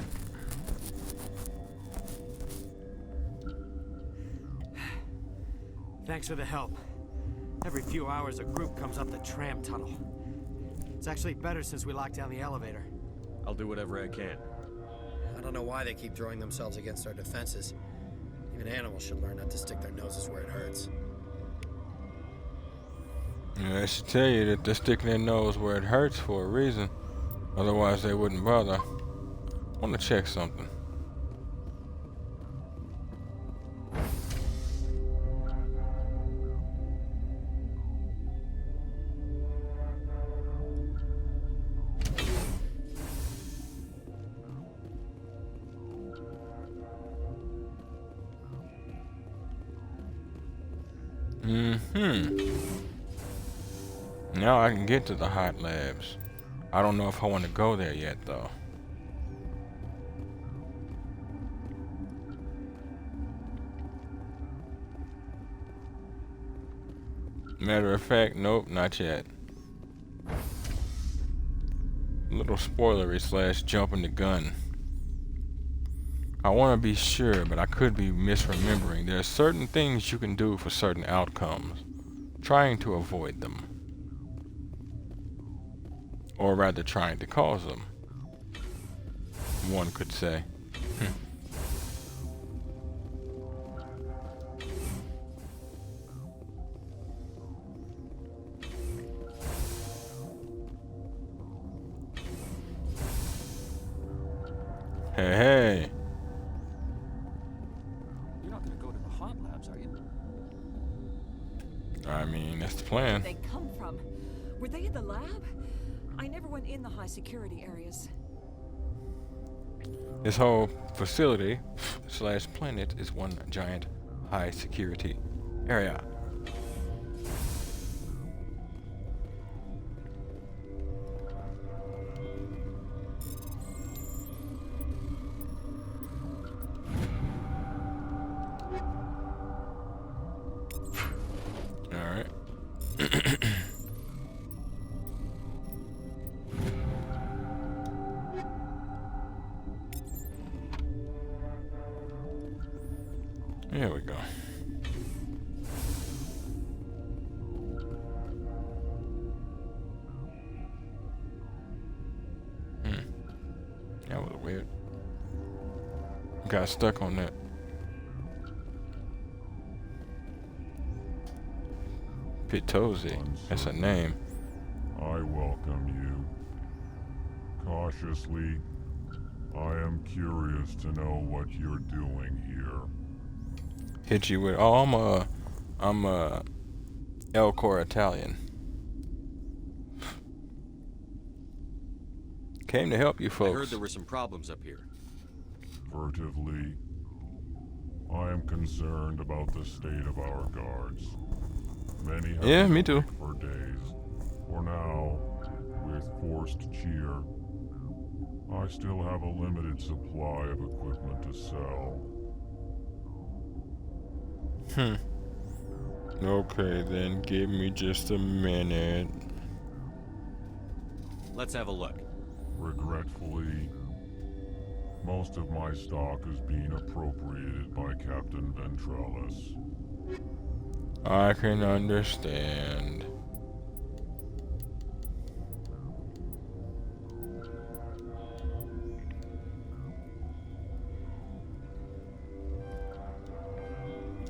Thanks for the help. Every few hours, a group comes up the tram tunnel. It's actually better since we locked down the elevator. I'll do whatever I can. I don't know why they keep throwing themselves against our defenses. Even animals should learn not to stick their noses where it hurts. Yeah, I should tell you that they're sticking their nose where it hurts for a reason. Otherwise, they wouldn't bother. I want to check something. Now I can get to the hot labs. I don't know if I want to go there yet, though. Matter of fact, nope, not yet. Little spoilery slash jumping the gun. I want to be sure, but I could be misremembering. There are certain things you can do for certain outcomes. Trying to avoid them. Or rather, trying to cause them. One could say. Hey. You're not gonna go to the hot labs, are you? I mean, that's the plan. Where'd they come from? Were they in the lab? I never went in the high security areas. This whole facility slash planet is one giant high security area. Alright. There we go. That was weird. Got stuck on that. Pitosi. That's a name. I welcome you. Cautiously, I am curious to know what you're doing here. Hit you with, oh, I'm a Elcor Italian. Came to help you I folks. heard there were some problems up here. Furtively, I am concerned about the state of our guards. Many have Yeah, been me too. awake for days. For now, with forced cheer, I still have a limited supply of equipment to sell. Okay, then give me just a minute. Let's have a look. Regretfully, most of my stock is being appropriated by Captain Ventrellis. I can understand.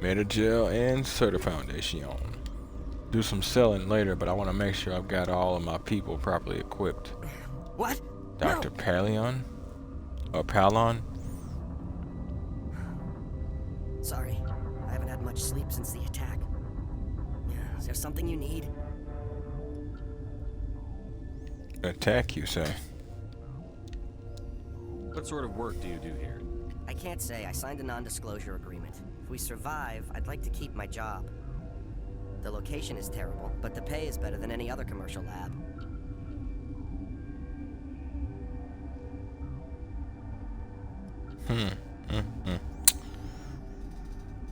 Metagel and Certa Foundation. Do some selling later, but I want to make sure I've got all of my people properly equipped. What? Dr. No. Palion? Or Palon? Sorry, I haven't had much sleep since the attack. Is there something you need? Attack, you say? What sort of work do you do here? I can't say. I signed a non-disclosure agreement. If we survive, I'd like to keep my job. The location is terrible, but the pay is better than any other commercial lab.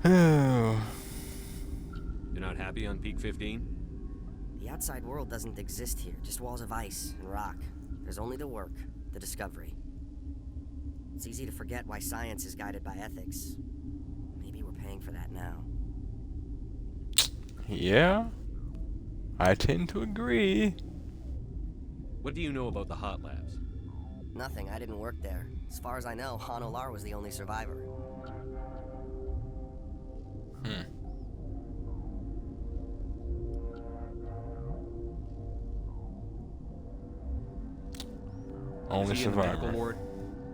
Oh. You're not happy on Peak 15? The outside world doesn't exist here, just walls of ice and rock. There's only the work, the discovery. It's easy to forget why science is guided by ethics. Maybe we're paying for that now. Yeah, I tend to agree. What do you know about the hot labs? Nothing, I didn't work there. As far as I know, Han Olar was the only survivor. Only Is he in the medical survivor. ward?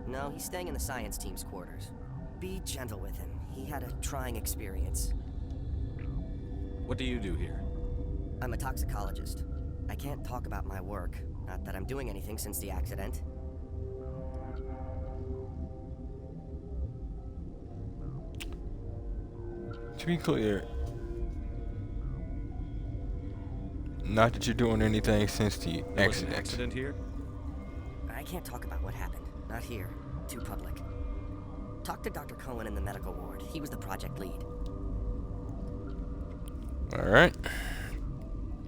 No, he's staying in the science team's quarters. Be gentle with him. He had a trying experience. What do you do here? I'm a toxicologist. I can't talk about my work. Not that I'm doing anything since the accident. To be clear, not that you're doing anything since the There was an accident. accident here? I can't talk about what happened. Not here. Too public. Talk to Dr. Cohen in the medical ward. He was the project lead. Alright.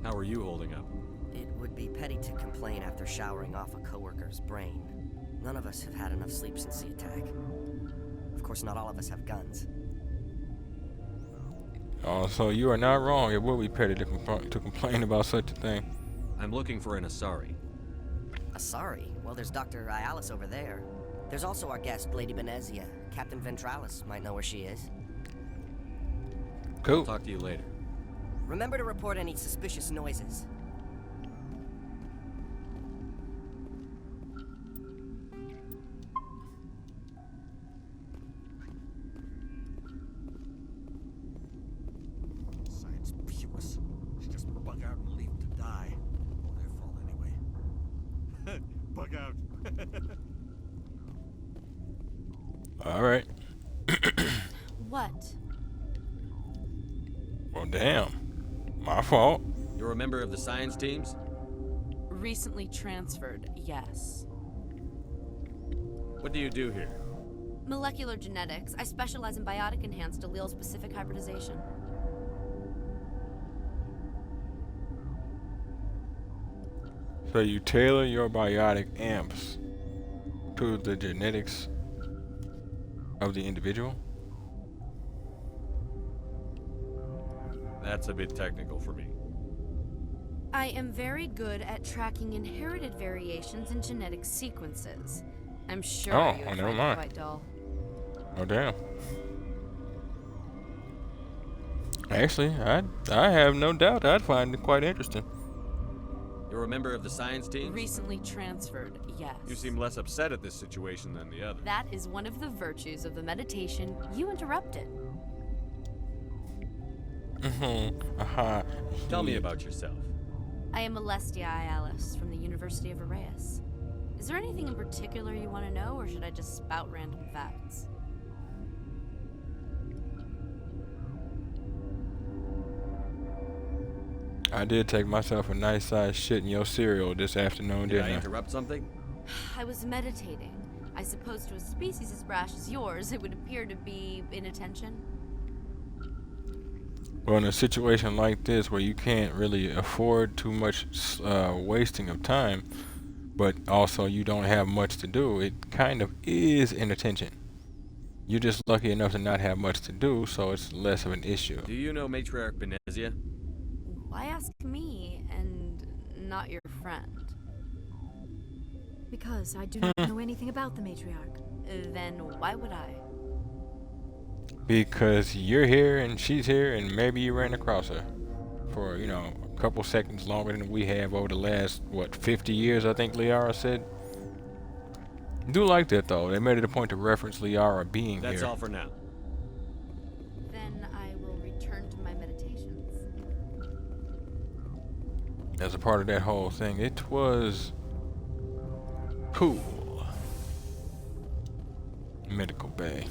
How are you holding up? It would be petty to complain after showering off a coworker's brain. None of us have had enough sleep since the attack. Of course, not all of us have guns. Oh, so you are not wrong. It would be petty to complain about such a thing. I'm looking for an Asari. Asari? Well, there's Dr. Ayalis over there. There's also our guest, Lady Benezia. Captain Ventralis might know where she is. Cool. Talk to you later. Remember to report any suspicious noises. Science purist. She just bug out and leave to die. All their fault anyway. Bug out. Alright. What? Well, damn. My fault. You're a member of the science teams? Recently transferred, yes. What do you do here? Molecular genetics. I specialize in biotic-enhanced allele-specific hybridization. So you tailor your biotic amps to the genetics of the individual? That's a bit technical for me. I am very good at tracking inherited variations in genetic sequences. I'm sure Oh, you well, would never find mind. it quite dull. Oh, damn. Actually, I have no doubt I'd find it quite interesting. You're a member of the science teams? Recently transferred, yes. You seem less upset at this situation than the other. That is one of the virtues of the meditation you interrupted. Aha. Tell me about yourself. I am Alestia Ayalis from the University of Arrayas. Is there anything in particular you want to know, or should I just spout random facts? I did take myself a nice sized shit in your cereal this afternoon, Did I didn't I? interrupt something? I was meditating. I suppose to a species as brash as yours, it would appear to be inattention. Well, in a situation like this where you can't really afford too much wasting of time, but also you don't have much to do, it kind of is inattention. You're just lucky enough to not have much to do, so it's less of an issue. Do you know Matriarch Benezia? Why ask me and not your friend? Because I do not know anything about the matriarch. Then why would I? Because you're here and she's here and maybe you ran across her for, you know, a couple seconds longer than we have over the last, what, 50 years, I think Liara said. I do like that, though. They made it a point to reference Liara being here. That's all for now. Then I will return to my meditations. As a part of that whole thing, it was cool. Medical bay.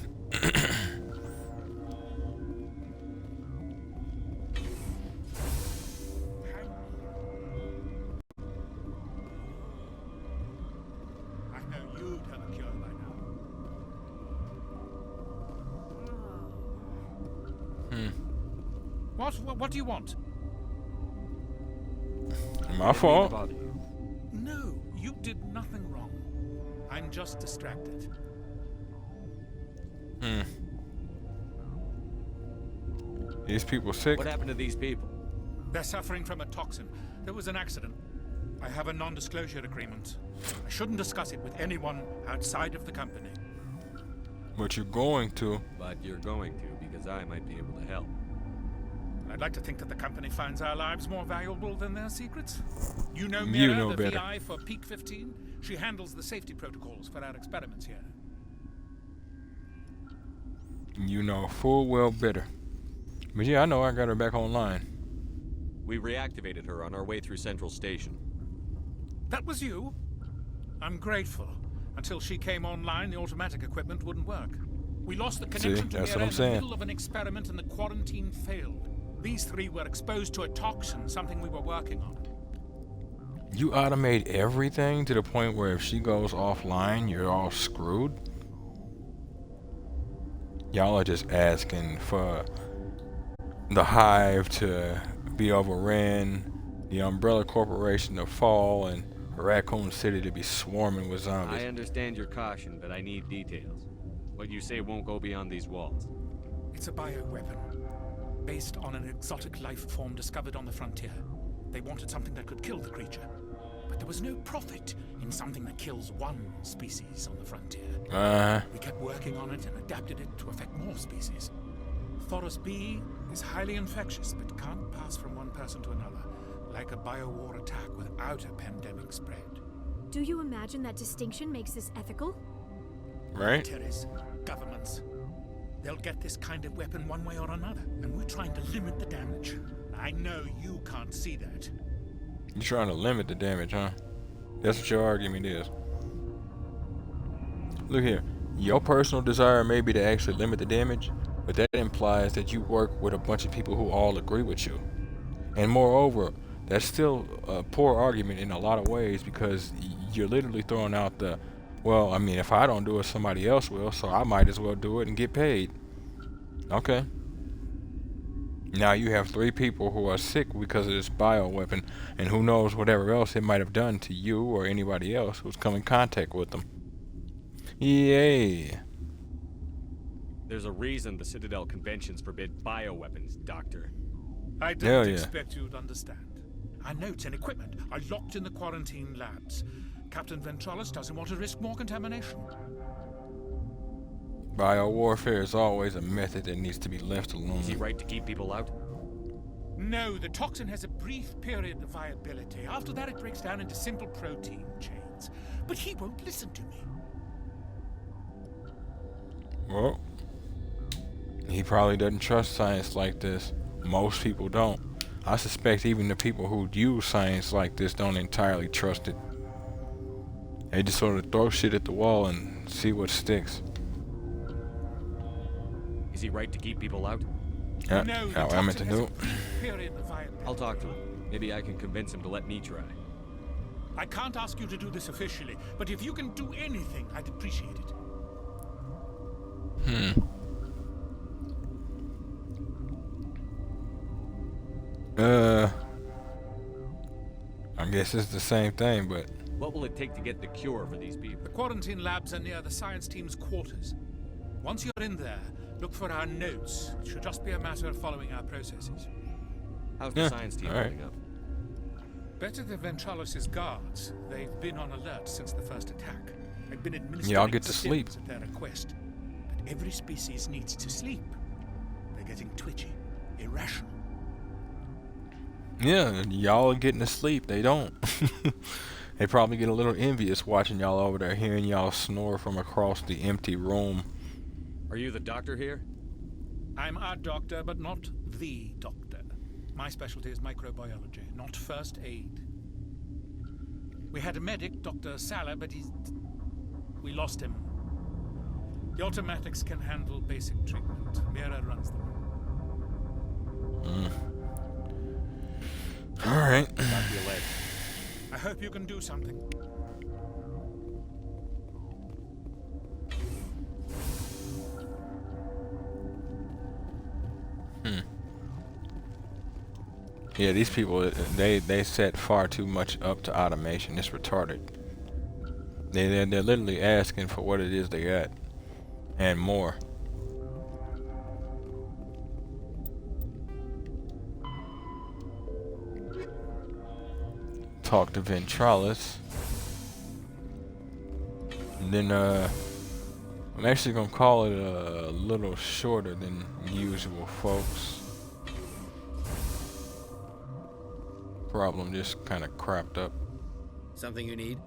What do you want? My fault. No, you did nothing wrong. I'm just distracted. These people sick? What happened to these people? They're suffering from a toxin. There was an accident. I have a non-disclosure agreement. I shouldn't discuss it with anyone outside of the company. But you're going to. But you're going to, because I might be able to help. I'd like to think that the company finds our lives more valuable than their secrets. You know You Mira, know the better. VI for Peak 15? She handles the safety protocols for our experiments here. You know full well better. But yeah, I know I got her back online. We reactivated her on our way through Central Station. That was you? I'm grateful. Until she came online, the automatic equipment wouldn't work. We lost the connection to that's what Mira I'm in the saying. middle of an experiment and the quarantine failed. These three were exposed to a toxin, something we were working on. You automate everything to the point where if she goes offline, you're all screwed? Y'all are just asking for the Hive to be overrun, the Umbrella Corporation to fall, and Raccoon City to be swarming with zombies. I understand your caution, but I need details. What you say won't go beyond these walls. It's a bioweapon, based on an exotic life form discovered on the frontier. They wanted something that could kill the creature, but there was no profit in something that kills one species on the frontier. We kept working on it and adapted it to affect more species. Thoros B is highly infectious, but can't pass from one person to another, like a biowar attack without a pandemic spread. Do you imagine that distinction makes this ethical? Right? Militaries, governments, they'll get this kind of weapon one way or another, and we're trying to limit the damage. I know you can't see that. You're trying to limit the damage, huh? That's what your argument is. Look here. Your personal desire may be to actually limit the damage, but that implies that you work with a bunch of people who all agree with you. And moreover, that's still a poor argument in a lot of ways, because you're literally throwing out the, well, I mean, if I don't do it, somebody else will, so I might as well do it and get paid. Okay. Now you have 3 people who are sick because of this bioweapon, and who knows whatever else it might have done to you or anybody else who's come in contact with them. Yay. There's a reason the Citadel conventions forbid bioweapons, Doctor. I Hell didn't yeah. expect you'd understand. Our notes and equipment are locked in the quarantine labs. Captain Ventralis doesn't want to risk more contamination. Biowarfare is always a method that needs to be left alone. Is he right to keep people out? No, the toxin has a brief period of viability. After that, it breaks down into simple protein chains. But he won't listen to me. Well, he probably doesn't trust science like this. Most people don't. I suspect even the people who use science like this don't entirely trust it. They just sort of throw shit at the wall and see what sticks. Is he right to keep people out? Yeah, No, the how I meant to toxin do has it. a brief period of viability. I'll talk to him. Maybe I can convince him to let me try. I can't ask you to do this officially, but if you can do anything, I'd appreciate it. I guess it's the same thing, but What will it take to get the cure for these people? The quarantine labs are near the science team's quarters. Once you're in there, look for our notes. It should just be a matter of following our processes. How's the science team alright. holding up? Better than Ventralis' guards. They've been on alert since the first attack. They've been administering Y'all get to sleep. stimulants at their request. But every species needs to sleep. getting twitchy, irrational. Yeah, y'all are getting to sleep. They don't. They probably get a little envious watching y'all over there, hearing y'all snore from across the empty room. Are you the doctor here? I'm a doctor, but not the doctor. My specialty is microbiology, not first aid. We had a medic, Dr. Salah, but we lost him. The automatics can handle basic treatment. Mira runs them. All right. Got your leg. I hope you can do something. Yeah, these people, they set far too much up to automation. It's retarded. They're literally asking for what it is they got and more. Talk to Ventralis. And then I'm actually gonna call it a little shorter than usual, folks. Problem just kind of cropped up. Something you need?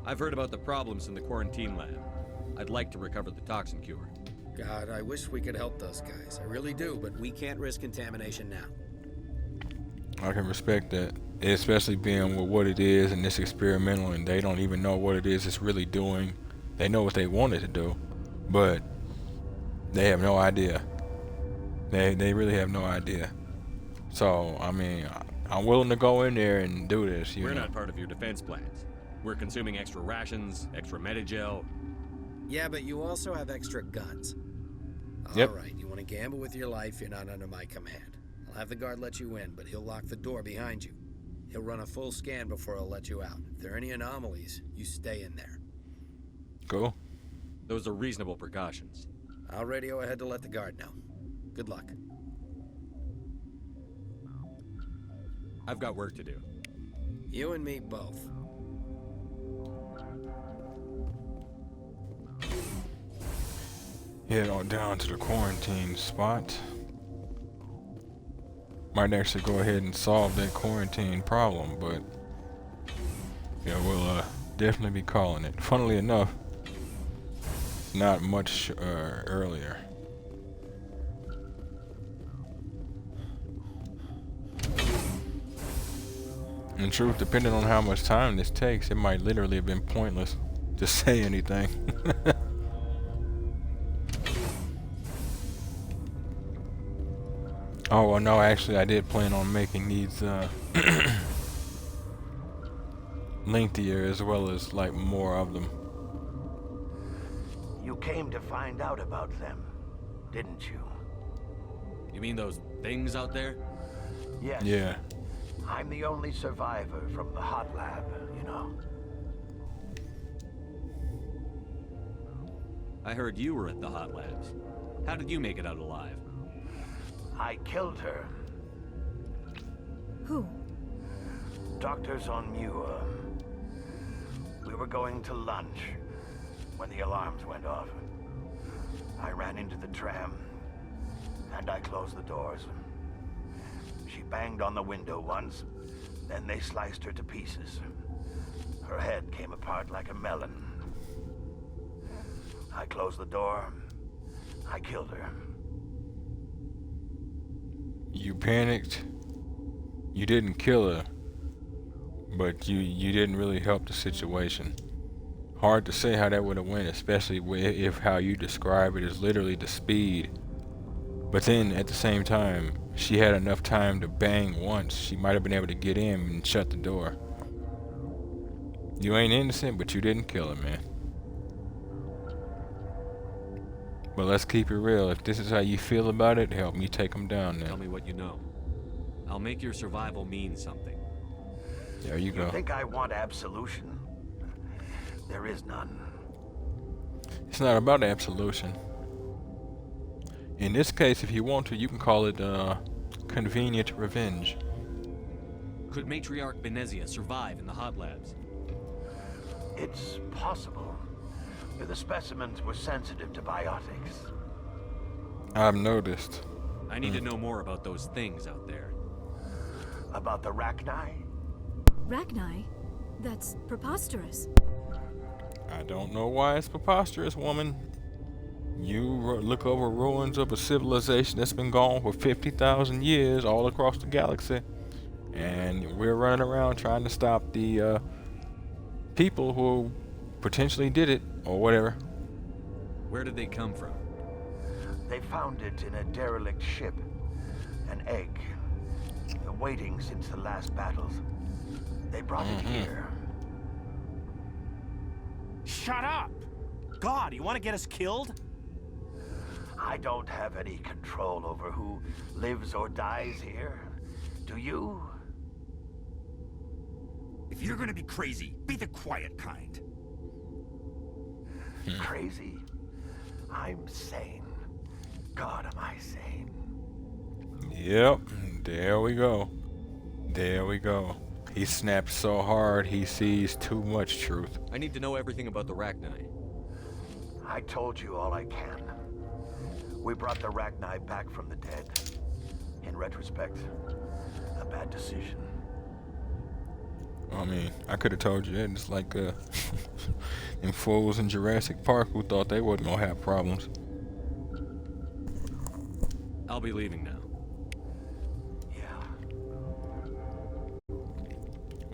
I've heard about the problems in the quarantine lab. I'd like to recover the toxin cure. God, I wish we could help those guys. I really do, but we can't risk contamination now. I can respect that, especially being with what it is and it's experimental and they don't even know what it is it's really doing. They know what they wanted to do, but they have no idea. They really have no idea. So, I mean, I'm willing to go in there and do this. We're not part of your defense plans. We're consuming extra rations, extra Medigel. Yeah, but you also have extra guns. Yep. All right, you want to gamble with your life, you're not under my command. I'll have the guard let you in, but he'll lock the door behind you. He'll run a full scan before he'll let you out. If there are any anomalies, you stay in there. Cool. Those are reasonable precautions. I'll radio ahead to let the guard know. Good luck. I've got work to do. You and me both. Head on down to the quarantine spot. Might actually go ahead and solve that quarantine problem, but yeah, we'll definitely be calling it. Funnily enough, not much earlier. In truth, depending on how much time this takes, it might literally have been pointless to say anything. Oh, well, no, actually, I did plan on making these lengthier as well as, like, more of them. You came to find out about them, didn't you? You mean those things out there? Yes. Yeah. I'm the only survivor from the hot lab, you know. I heard you were at the hot labs. How did you make it out alive? I killed her. Who? Doctors on Muir. We were going to lunch when the alarms went off. I ran into the tram, and I closed the doors. She banged on the window once, then they sliced her to pieces. Her head came apart like a melon. I closed the door. I killed her. You panicked. You didn't kill her, but you didn't really help the situation. Hard to say how that would have went, especially if how you describe it is literally the speed. But then at the same time, she had enough time to bang once. She might have been able to get in and shut the door. You ain't innocent, but you didn't kill her, man. But let's keep it real. If this is how you feel about it, help me take them down now. Tell me what you know. I'll make your survival mean something. There you go. You think I want absolution? There is none. It's not about absolution. In this case, if you want to, you can call it convenient revenge. Could Matriarch Benezia survive in the hot labs? It's possible. The specimens were sensitive to biotics. I've noticed. I need to know more about those things out there. About the Rachni? Rachni? That's preposterous. I don't know why it's preposterous, woman. You look over ruins of a civilization that's been gone for 50,000 years all across the galaxy, and we're running around trying to stop the people who potentially did it or whatever. Where did they come from? They found it in a derelict ship. An egg. Waiting since the last battles. They brought it here. Shut up! God, you want to get us killed? I don't have any control over who lives or dies here. Do you? If you're gonna be crazy, be the quiet kind. Crazy? I'm sane. God, am I sane? Yep, there we go. There we go. He snapped so hard he sees too much truth. I need to know everything about the Rachni. I told you all I can. We brought the Rachni back from the dead. In retrospect, a bad decision. I mean, I could have told you that. It's like them fools in Jurassic Park who thought they wasn't gonna have problems. I'll be leaving now.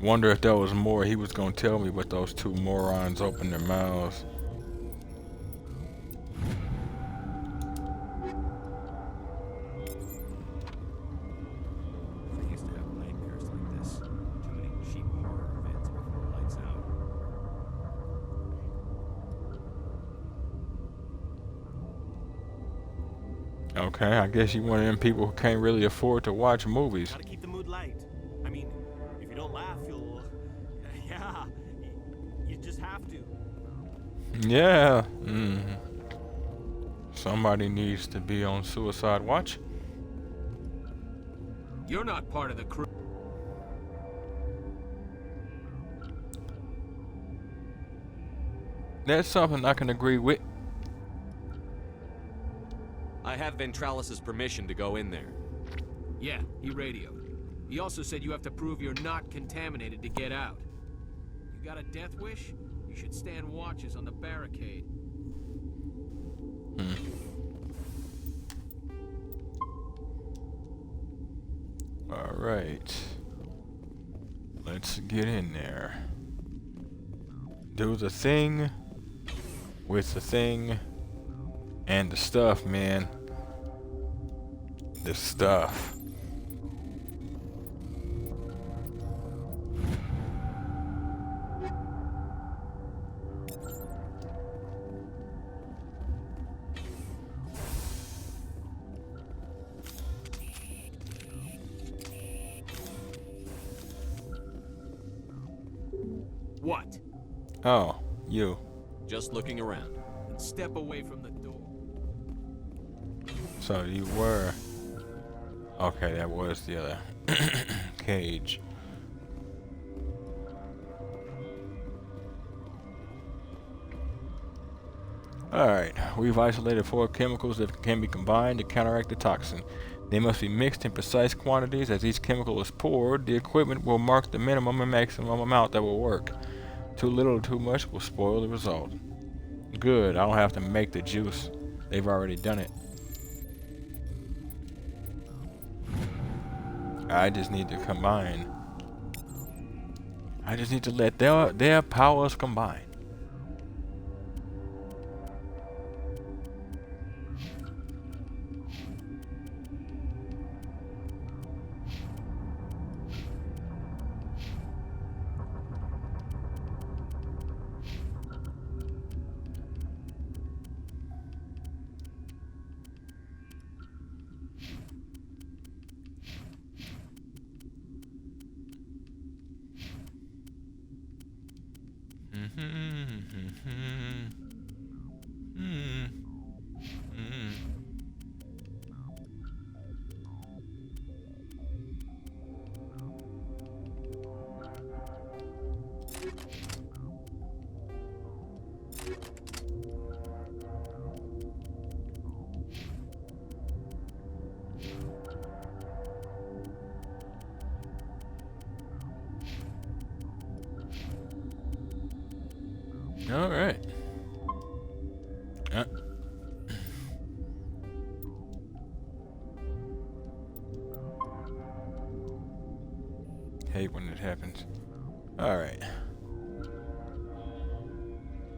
Wonder if there was more he was gonna tell me, but those two morons opened their mouths. I used to have nightmares like this. Too many cheap horror events before it lights out. Okay, I guess you one of them people who can't really afford to watch movies. Gotta keep the mood light. I mean, if you don't laugh, you'll... Yeah, you just have to. Yeah. Somebody needs to be on suicide watch. You're not part of the crew. That's something I can agree with. I have Ventralis's permission to go in there. Yeah, he radioed. He also said you have to prove you're not contaminated to get out. You got a death wish? You should stand watches on the barricade. All right. Let's get in there. Do the thing with the thing and the stuff, man. The stuff. What? Oh, you. Just looking around. And step away from the door. So you were. Okay, that was the other cage. Alright, we've isolated 4 chemicals that can be combined to counteract the toxin. They must be mixed in precise quantities. As each chemical is poured, the equipment will mark the minimum and maximum amount that will work. Too little or too much will spoil the result. Good, I don't have to make the juice. They've already done it. I just need to combine. I just need to let their powers combine. Mm-hmm. All right. Hate when it happens. All right.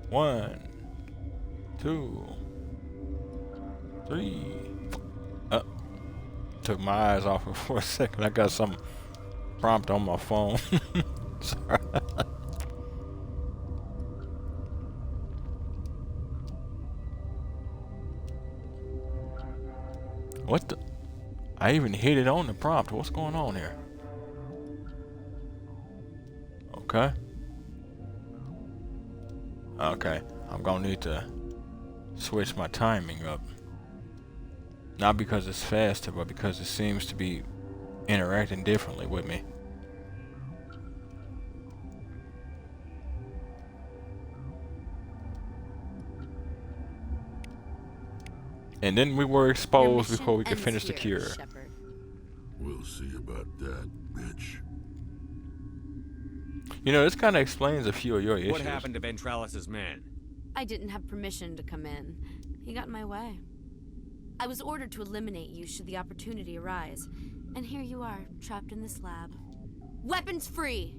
1, 2, 3. Took my eyes off it for a second. I got some prompt on my phone. Sorry. What the? I even hit it on the prompt. What's going on here? Okay. Okay. I'm gonna need to switch my timing up. Not because it's faster, but because it seems to be interacting differently with me. And then we were exposed before we could finish the cure. Shepard. We'll see about that, bitch. You know, this kind of explains a few of your issues. What happened to Ventralis's man? I didn't have permission to come in. He got in my way. I was ordered to eliminate you should the opportunity arise. And here you are, trapped in this lab. Weapons free!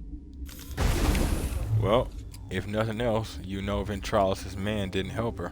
Well, if nothing else, you know Ventralis's man didn't help her.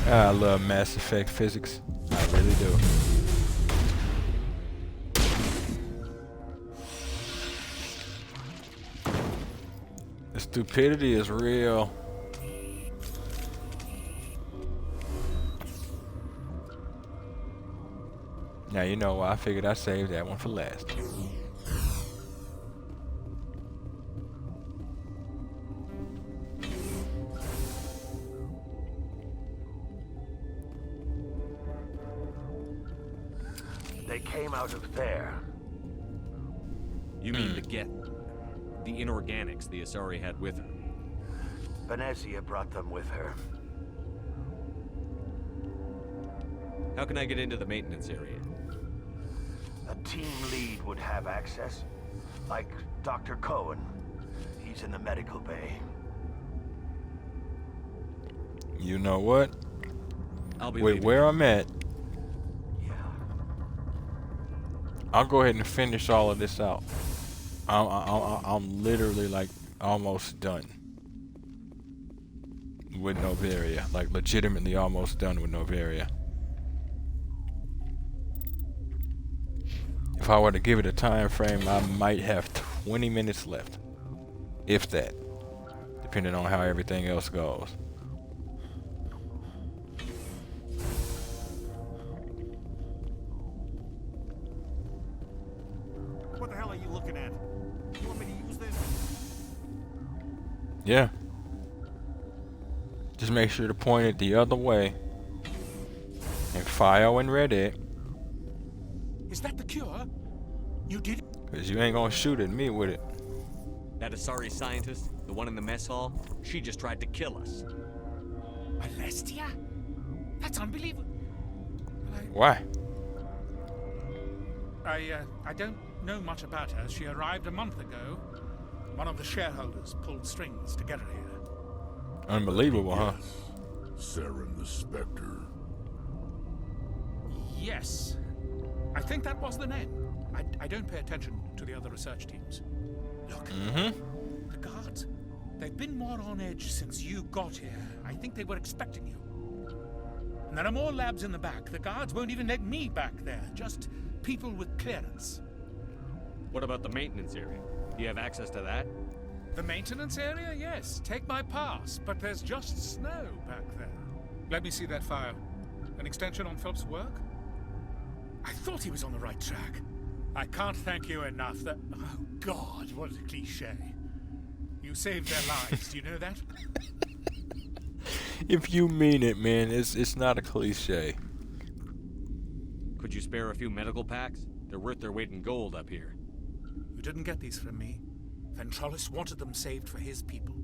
I love Mass Effect physics. I really do. The stupidity is real. Now you know why I figured I'd save that one for last. They came out of there. You mean the Geth? The inorganics the Asari had with her? Venezia brought them with her. How can I get into the maintenance area? A team lead would have access. Like Dr. Cohen. He's in the medical bay. You know what? I'll be With leaving. where I'm at, I'll go ahead and finish all of this out. I'm literally like almost done with Noveria. Like legitimately almost done with Noveria. If I were to give it a time frame, I might have 20 minutes left. If that. Depending on how everything else goes. What the hell are you looking at? You want me to use this? Yeah. Just make sure to point it the other way. And fire when ready. Is that the cure? You did? Cause you ain't gonna shoot at me with it. That Asari scientist, the one in the mess hall, she just tried to kill us. Alestia? That's unbelievable. Why? I don't know much about her. She arrived a month ago. One of the shareholders pulled strings to get her here. Unbelievable, huh? Saren the Spectre. Yes. I think that was the name. I don't pay attention to the other research teams. Look, the guards, they've been more on edge since you got here. I think they were expecting you. And there are more labs in the back. The guards won't even let me back there. Just people with clearance. What about the maintenance area? Do you have access to that? The maintenance area? Yes. Take my pass. But there's just snow back there. Let me see that file. An extension on Phelps' work? I thought he was on the right track. I can't thank you enough that... Oh, God, what a cliche. You saved their lives, do you know that? If you mean it, man, it's not a cliche. Could you spare a few medical packs? They're worth their weight in gold up here. You didn't get these from me. Ventrollis wanted them saved for his people.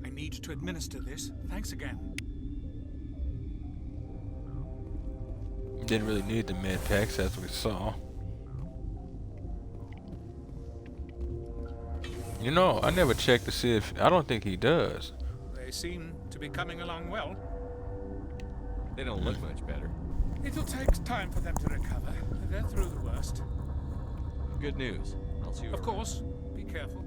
I need to administer this. Thanks again. Didn't really need the med packs as we saw. You know, I never checked to see if... I don't think he does. They seem to be coming along well. They don't look much better. It'll take time for them to recover. They're through the worst. Good news. I'll see you. Of course. Be careful.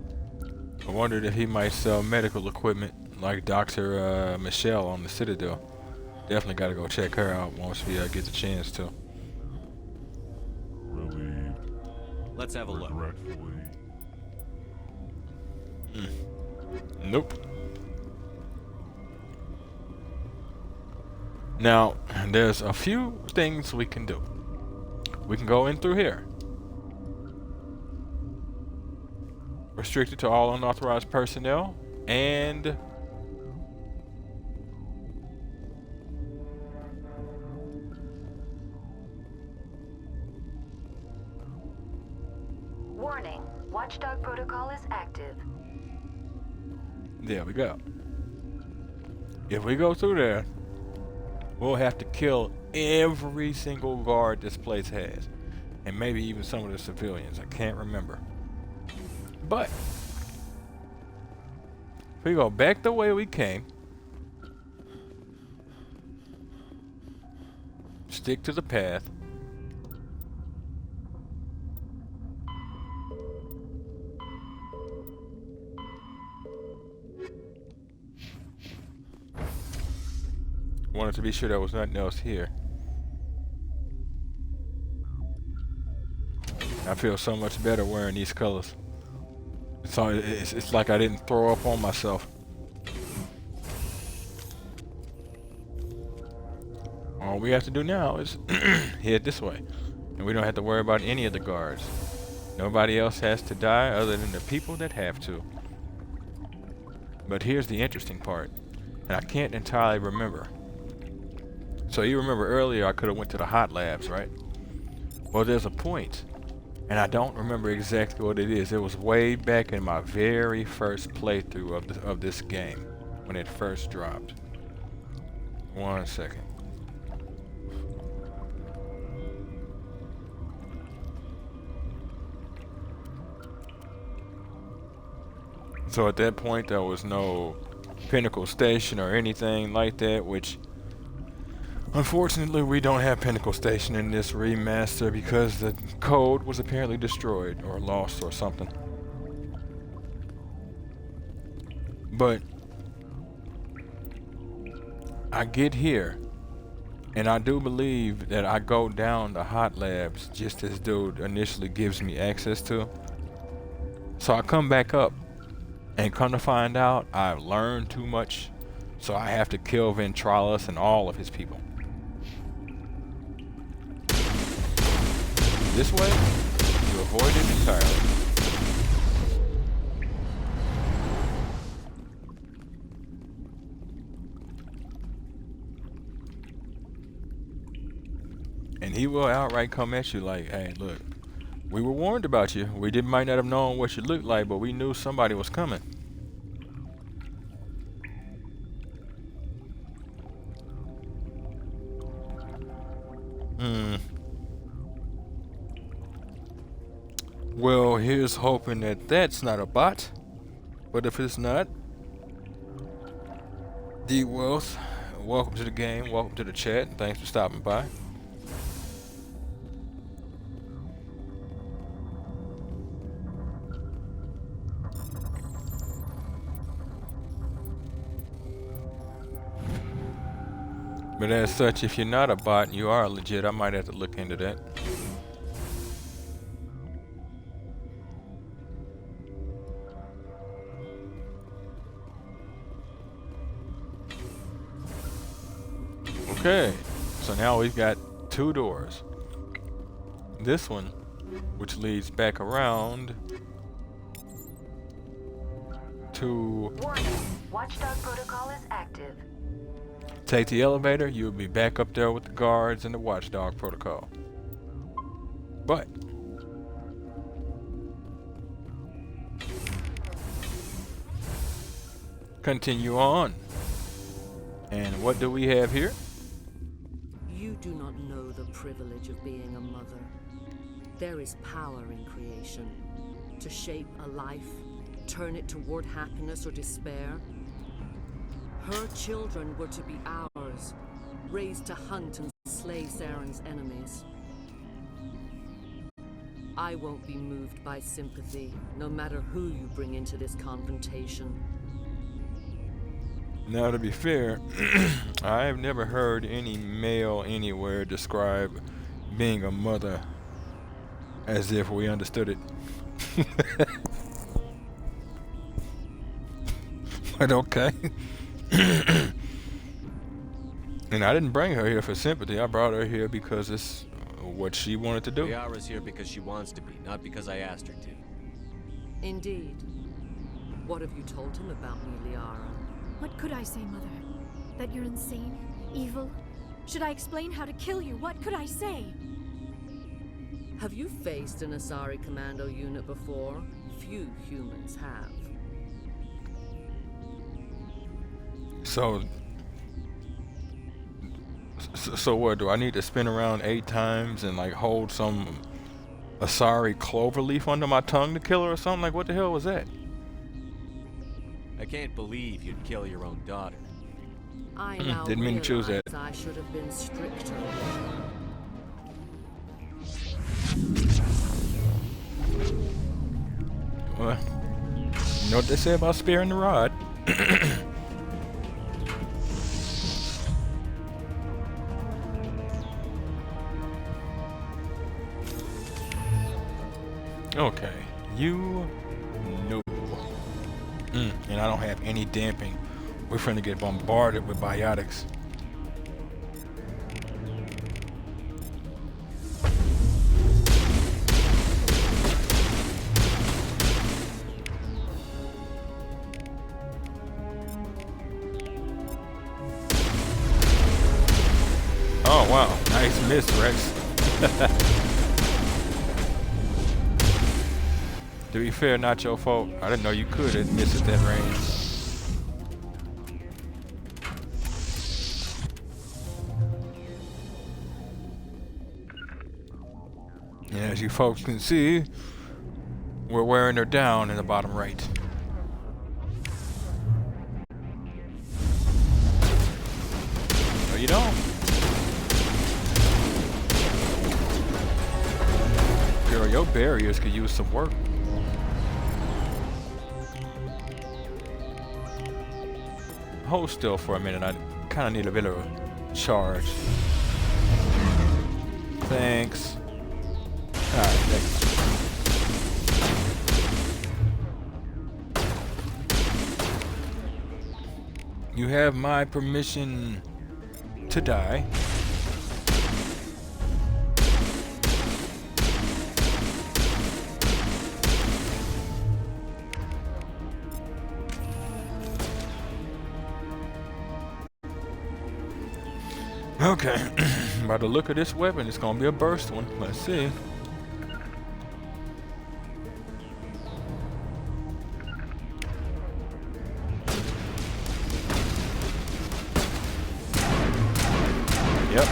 I wondered if he might sell medical equipment like Dr. Michelle on the Citadel. Definitely got to go check her out once we get the chance to. Relieved. Let's have a look. Regretfully. Nope. Now, there's a few things we can do. We can go in through here. Restricted to all unauthorized personnel and Warning. Watchdog protocol is active. there we go. If we go through there, we'll have to kill every single guard this place has. And maybe even some of the civilians. I can't remember. But if we go back the way we came, stick to the path, wanted to be sure there was nothing else here. I feel so much better wearing these colors. It's like I didn't throw up on myself. All we have to do now is head this way. And we don't have to worry about any of the guards. Nobody else has to die other than the people that have to. But here's the interesting part. And I can't entirely remember. So you remember earlier I could have went to the hot labs, right? Well, there's a point. And I don't remember exactly what it is. It was way back in my very first playthrough of this game when it first dropped. 1 second. So at that point there was no Pinnacle Station or anything like that, which unfortunately we don't have Pinnacle Station in this remaster because the code was apparently destroyed or lost or something. But I get here and I do believe that I go down the hot labs just as dude initially gives me access to. So I come back up and come to find out I've learned too much, so I have to kill Ventrollis and all of his people. This way, you avoid it entirely. And he will outright come at you like, hey, look, we were warned about you. We might not have known what you looked like, but we knew somebody was coming. Well, here's hoping that that's not a bot. But if it's not, D Wealth, welcome to the game, welcome to the chat, and thanks for stopping by. But as such, if you're not a bot and you are legit, I might have to look into that. Okay, so now we've got 2 doors. This one, which leads back around to... Warning. Watchdog protocol is active. Take the elevator, you'll be back up there with the guards and the watchdog protocol. But continue on. And what do we have here? You do not know the privilege of being a mother. There is power in creation. To shape a life, turn it toward happiness or despair. Her children were to be ours, raised to hunt and slay Saren's enemies. I won't be moved by sympathy, no matter who you bring into this confrontation. Now, to be fair, I have never heard any male anywhere describe being a mother as if we understood it. But okay. And I didn't bring her here for sympathy. I brought her here because it's what she wanted to do. Liara's here because she wants to be, not because I asked her to. Indeed. What have you told him about me, Liara? What could I say, Mother? That you're insane? Evil? Should I explain how to kill you? What could I say? Have you faced an Asari commando unit before? Few humans have. So what, do I need to spin around 8 times and like hold some Asari clover leaf under my tongue to kill her or something? Like, what the hell was that? I can't believe you'd kill your own daughter. I now didn't mean to choose that. I should have been stricter. Well, you know what they say about sparing the rod. Okay, you know. And I don't have any damping. We're finna get bombarded with biotics. Oh wow, nice miss, Rex. To be fair, not your fault. I didn't know you could miss at that range. And as you folks can see, we're wearing her down in the bottom right. No, you don't. Girl, your barriers could use some work. Hold still for a minute. I kind of need a bit of a charge. Thanks. Alright, thanks. You have my permission to die. Okay, by the look of this weapon, it's gonna be a burst one. Let's see. Yep.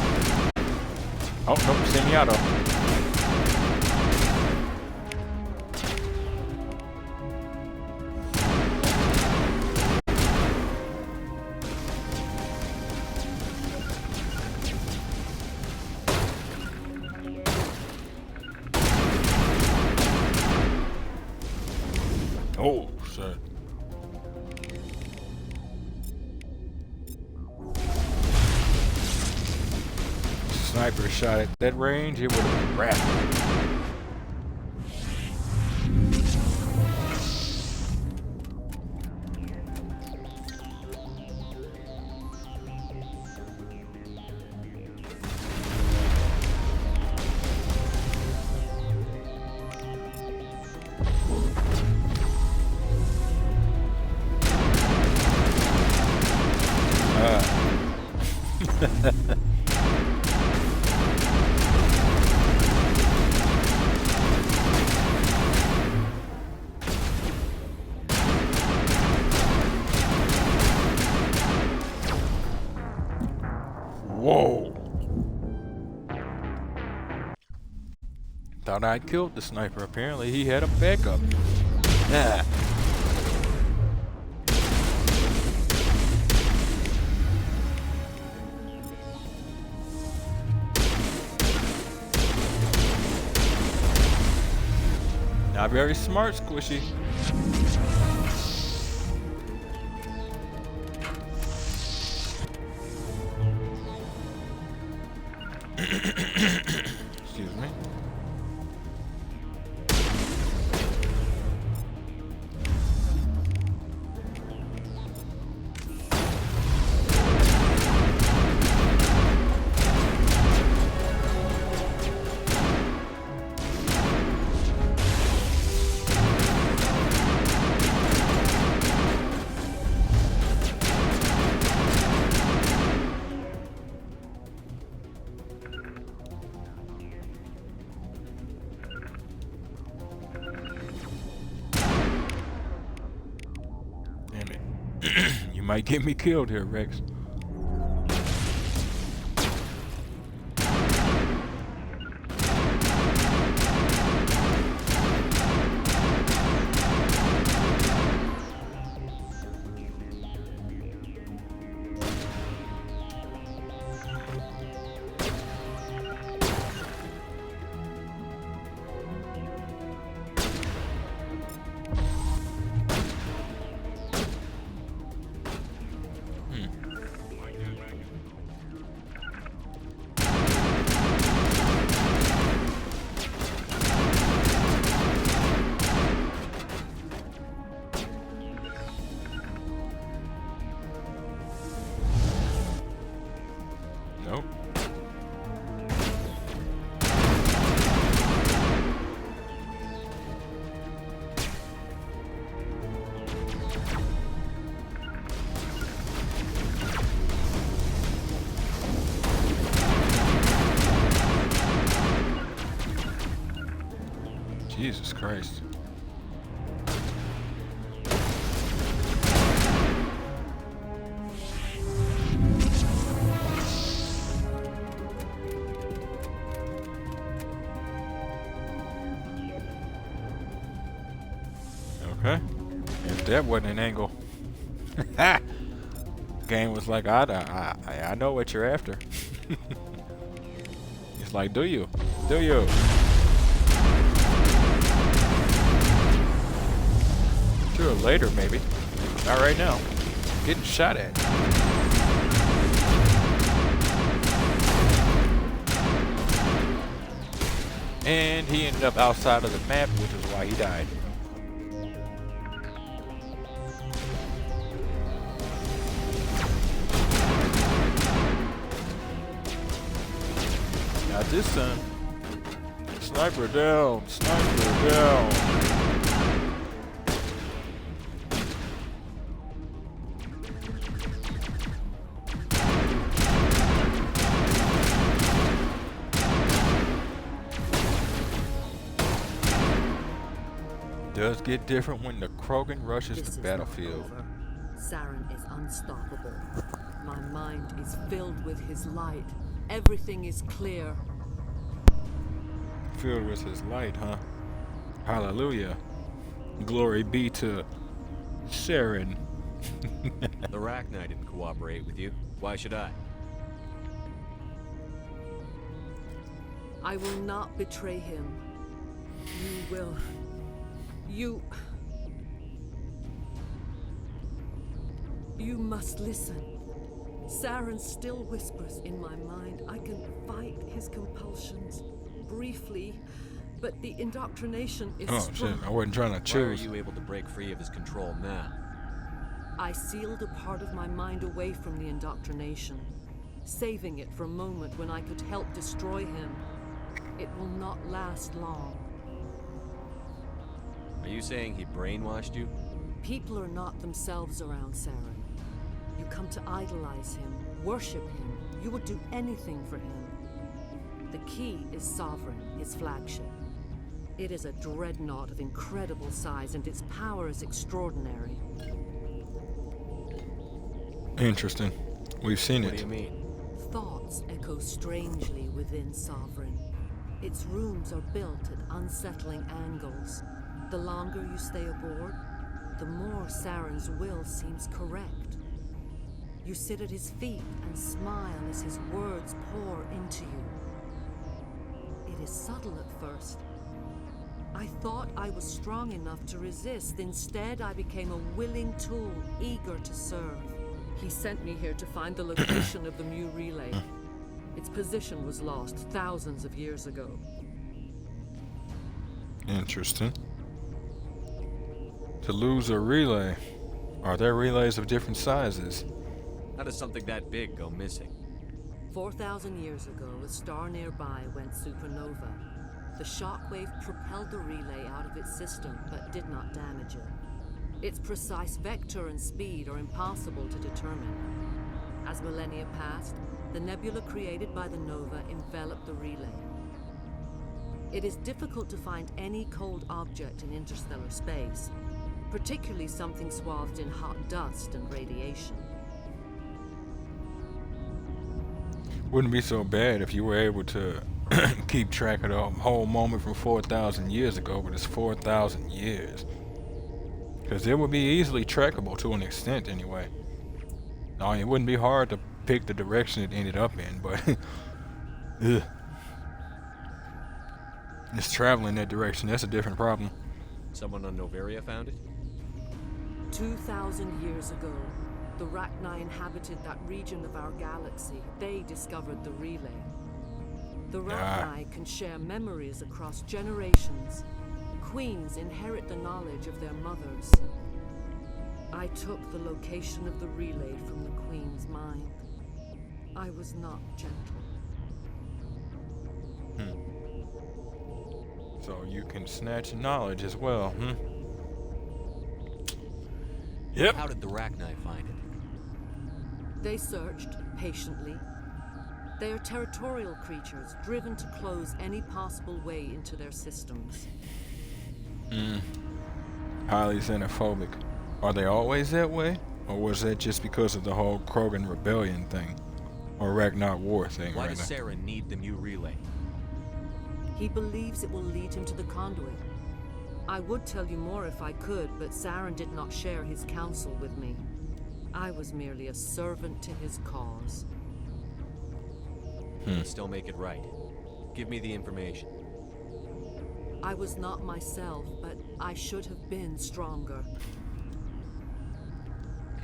Oh, nope, semi-auto. Oh, shit. Sniper shot at that range, it would have been rapid. Thought I'd killed the sniper. Apparently he had a backup. Yeah. Not very smart, Squishy. Excuse me. You might get me killed here, Rex. Nope. Jesus Christ. Okay. If that wasn't an angle. Game was like, I know what you're after. It's like, do you? Do you? Sure, later maybe. Not right now. Getting shot at. And he ended up outside of the map, which is why he died. Not this time. Sniper down. Sniper down. Does get different when the Krogan rushes the battlefield. Saren is unstoppable. My mind is filled with his light. Everything is clear. Filled with his light, huh? Hallelujah. Glory be to Saren. The Rachni didn't cooperate with you. Why should I? I will not betray him. You will. You must listen. Saren still whispers in my mind. I can fight his compulsions briefly, but the indoctrination is strong. Shit, I wasn't trying to choose. Why are you able to break free of his control now? I sealed a part of my mind away from the indoctrination, saving it for a moment when I could help destroy him. It will not last long. Are you saying he brainwashed you? People are not themselves around Saren. You come to idolize him, worship him. You would do anything for him. The key is Sovereign, his flagship. It is a dreadnought of incredible size, and its power is extraordinary. Interesting. We've seen it. What do you mean? Thoughts echo strangely within Sovereign. Its rooms are built at unsettling angles. The longer you stay aboard, the more Saren's will seems correct. You sit at his feet and smile as his words pour into you. It is subtle at first. I thought I was strong enough to resist. Instead, I became a willing tool, eager to serve. He sent me here to find the location of the Mu relay. Its position was lost thousands of years ago. Interesting. To lose a relay. Are there relays of different sizes? How does something that big go missing? 4,000 years ago, a star nearby went supernova. The shockwave propelled the relay out of its system, but did not damage it. Its precise vector and speed are impossible to determine. As millennia passed, the nebula created by the nova enveloped the relay. It is difficult to find any cold object in interstellar space, particularly something swathed in hot dust and radiation. Wouldn't be so bad if you were able to keep track of the whole moment from 4,000 years ago, but it's 4,000 years. Because it would be easily trackable to an extent anyway. I mean, it wouldn't be hard to pick the direction it ended up in, but ugh. It's traveling that direction, that's a different problem. Someone on Noveria found it? 2,000 years ago, the Rachni inhabited that region of our galaxy. They discovered the relay. The Rachni can share memories across generations. Queens inherit the knowledge of their mothers. I took the location of the relay from the Queen's mind. I was not gentle. So you can snatch knowledge as well, Yep. How did the Rachni find it? They searched patiently. They are territorial creatures, driven to close any possible way into their systems. Highly xenophobic. Are they always that way? Or was that just because of the whole Krogan rebellion thing? Or Ragnar War thing, Why rather? does Saren need the Mu relay? He believes it will lead him to the conduit. I would tell you more if I could, but Saren did not share his counsel with me. I was merely a servant to his cause. Still make it right. Give me the information. I was not myself, but I should have been stronger.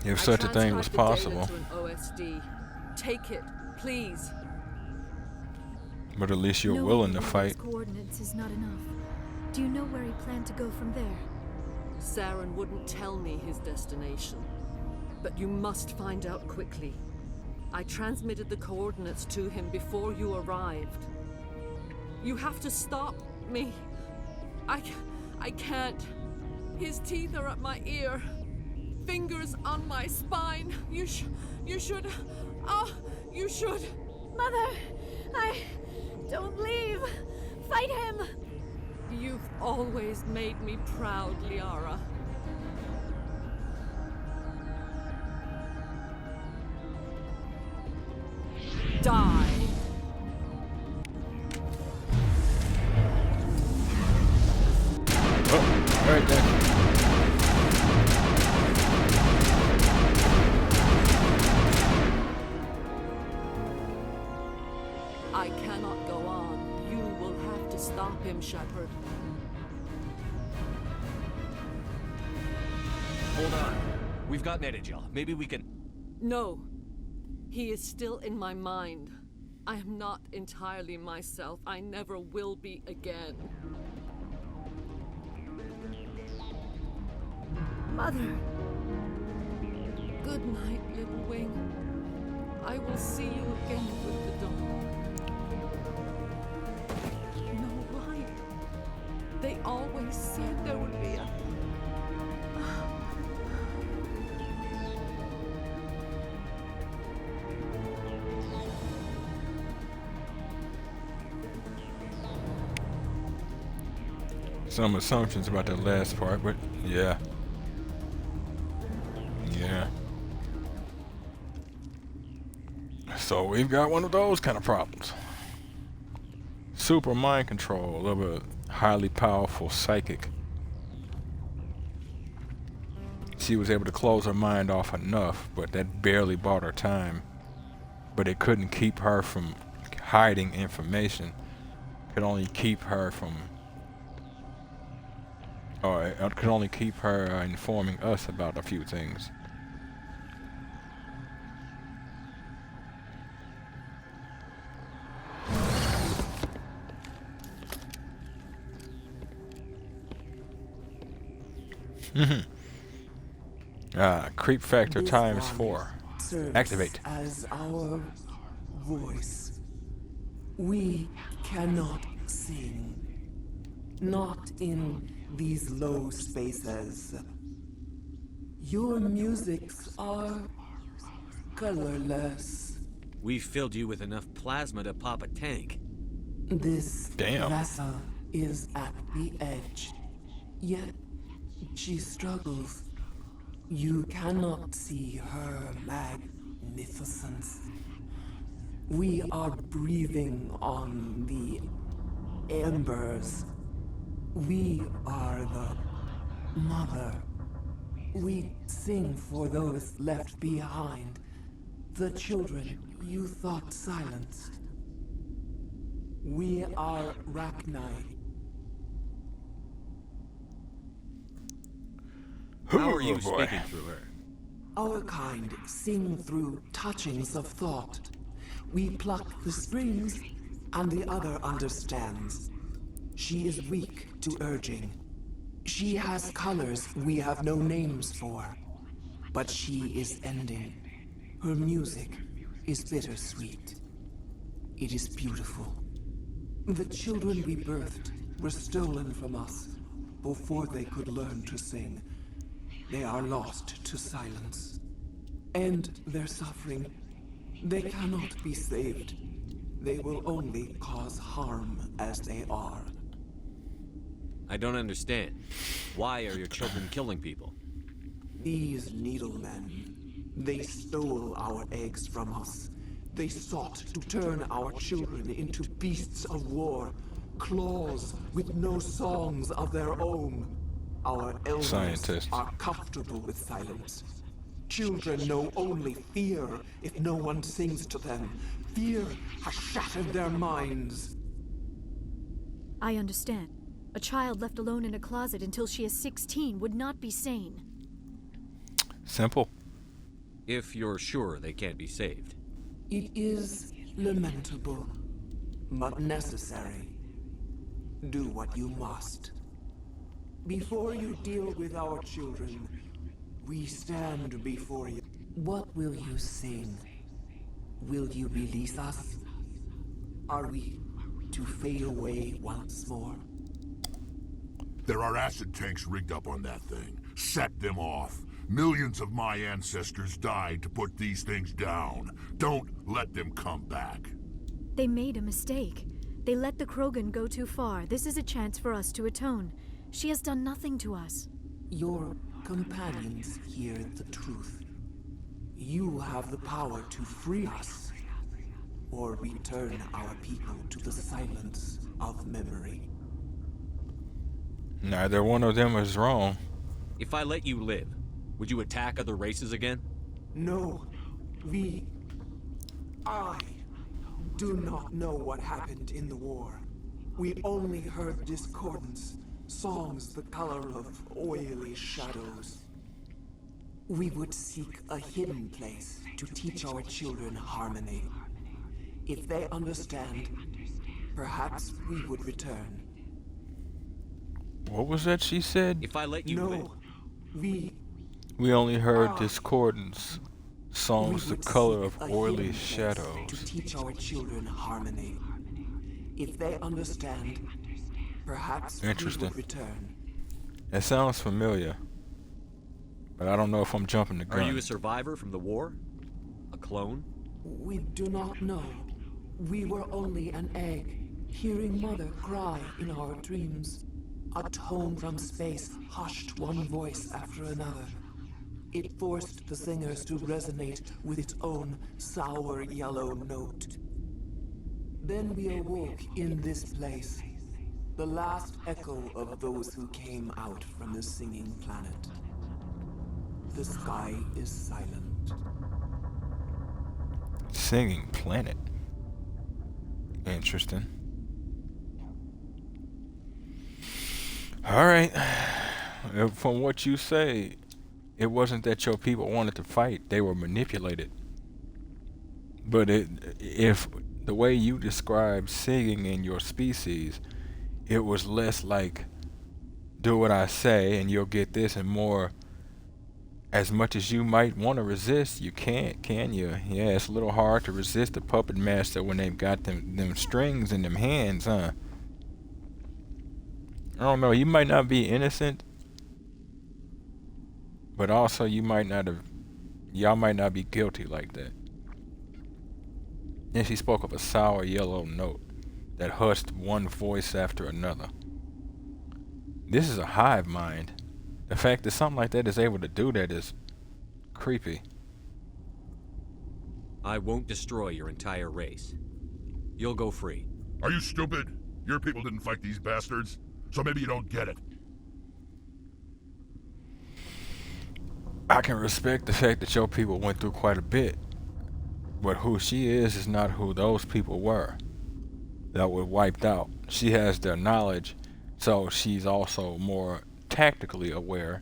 If such a thing was possible. I transcribed the data to an OSD. Take it, please. But at least you're willing to fight. Coordinates is not enough. Do you know where he planned to go from there? Saren wouldn't tell me his destination. But you must find out quickly. I transmitted the coordinates to him before you arrived. You have to stop me. I can't. His teeth are at my ear. Fingers on my spine. You should. Oh, you should. Mother, don't leave. Fight him. You've always made me proud, Liara. Die. Oh, right there. I cannot go on. You will have to stop him, Shepard. Hold on. We've got Netagel. Maybe we can... No. He is still in my mind. I am not entirely myself. I never will be again. Mother. Good night, little wing. I will see you again with the dawn. No, why? They always said there would be a... Some assumptions about that last part, but yeah. Yeah. So we've got one of those kind of problems. super mind control of a highly powerful psychic. She was able to close her mind off enough, but that barely bought her time. But it couldn't keep her from hiding information. Could only keep her from, or it could only keep her informing us about a few things. Creep factor times 4. Activate. As our voice, we cannot sing. Not in these low spaces. Your musics are colorless. We filled you with enough plasma to pop a tank. This Damn. vessel is at the edge. Yet she struggles. You cannot see her magnificence. We are breathing on the embers. We are the mother. We sing for those left behind. The children you thought silenced. We are Rachni. How are you speaking through her? Our kind sing through touchings of thought. We pluck the strings, and the other understands. She is weak to urging. She has colors we have no names for. But she is ending. Her music is bittersweet. It is beautiful. The children we birthed were stolen from us before they could learn to sing. They are lost to silence. And their suffering, they cannot be saved. They will only cause harm as they are. I don't understand. Why are your children killing people? These needlemen, they stole our eggs from us. They sought to turn our children into beasts of war, claws with no songs of their own. Our elders Scientist. are comfortable with silence. Children know only fear if no one sings to them. Fear has shattered their minds. I understand. A child left alone in a closet until she is 16 would not be sane. Simple. If you're sure they can't be saved. It is lamentable, but necessary. Do what you must. Before you deal with our children, we stand before you. What will you sing? Will you release us? Are we to fade away once more? There are acid tanks rigged up on that thing. Set them off. Millions of my ancestors died to put these things down. Don't let them come back. They made a mistake. They let the Krogan go too far. This is a chance for us to atone. She has done nothing to us. Your companions hear the truth. You have the power to free us, or return our people to the silence of memory. Neither one of them is wrong. If I let you live, would you attack other races again? No, I do not know what happened in the war. We only heard discordance, songs the color of oily shadows. We would seek a hidden place to teach our children harmony. If they understand, perhaps we would return. What was that she said? If I let you live. We only heard discordance, songs the color of oily shadows. To teach our children harmony. If they understand, perhaps we Interesting. would return. It sounds familiar, but I don't know if I'm jumping the gun. Are you a survivor from the war? A clone? We do not know. We were only an egg, hearing Mother cry in our dreams. A tone from space hushed one voice after another. It forced the singers to resonate with its own sour yellow note. Then we awoke in this place, the last echo of those who came out from the singing planet. The sky is silent. Singing planet. Interesting. All right. From what you say, it wasn't that your people wanted to fight; they were manipulated. But if the way you describe singing in your species, it was less like, do what I say and you'll get this, and more, as much as you might want to resist, you can't, can you? Yeah, it's a little hard to resist the puppet master when they've got them strings in them hands, huh? I don't know, you might not be innocent, but also y'all might not be guilty like that. Then she spoke of a sour yellow note that hushed one voice after another. This is a hive mind. The fact that something like that is able to do that is creepy. I won't destroy your entire race. You'll go free. Are you stupid? Your people didn't fight these bastards, so maybe you don't get it. I can respect the fact that your people went through quite a bit, but who she is not who those people were that were wiped out. She has their knowledge, so she's also more tactically aware,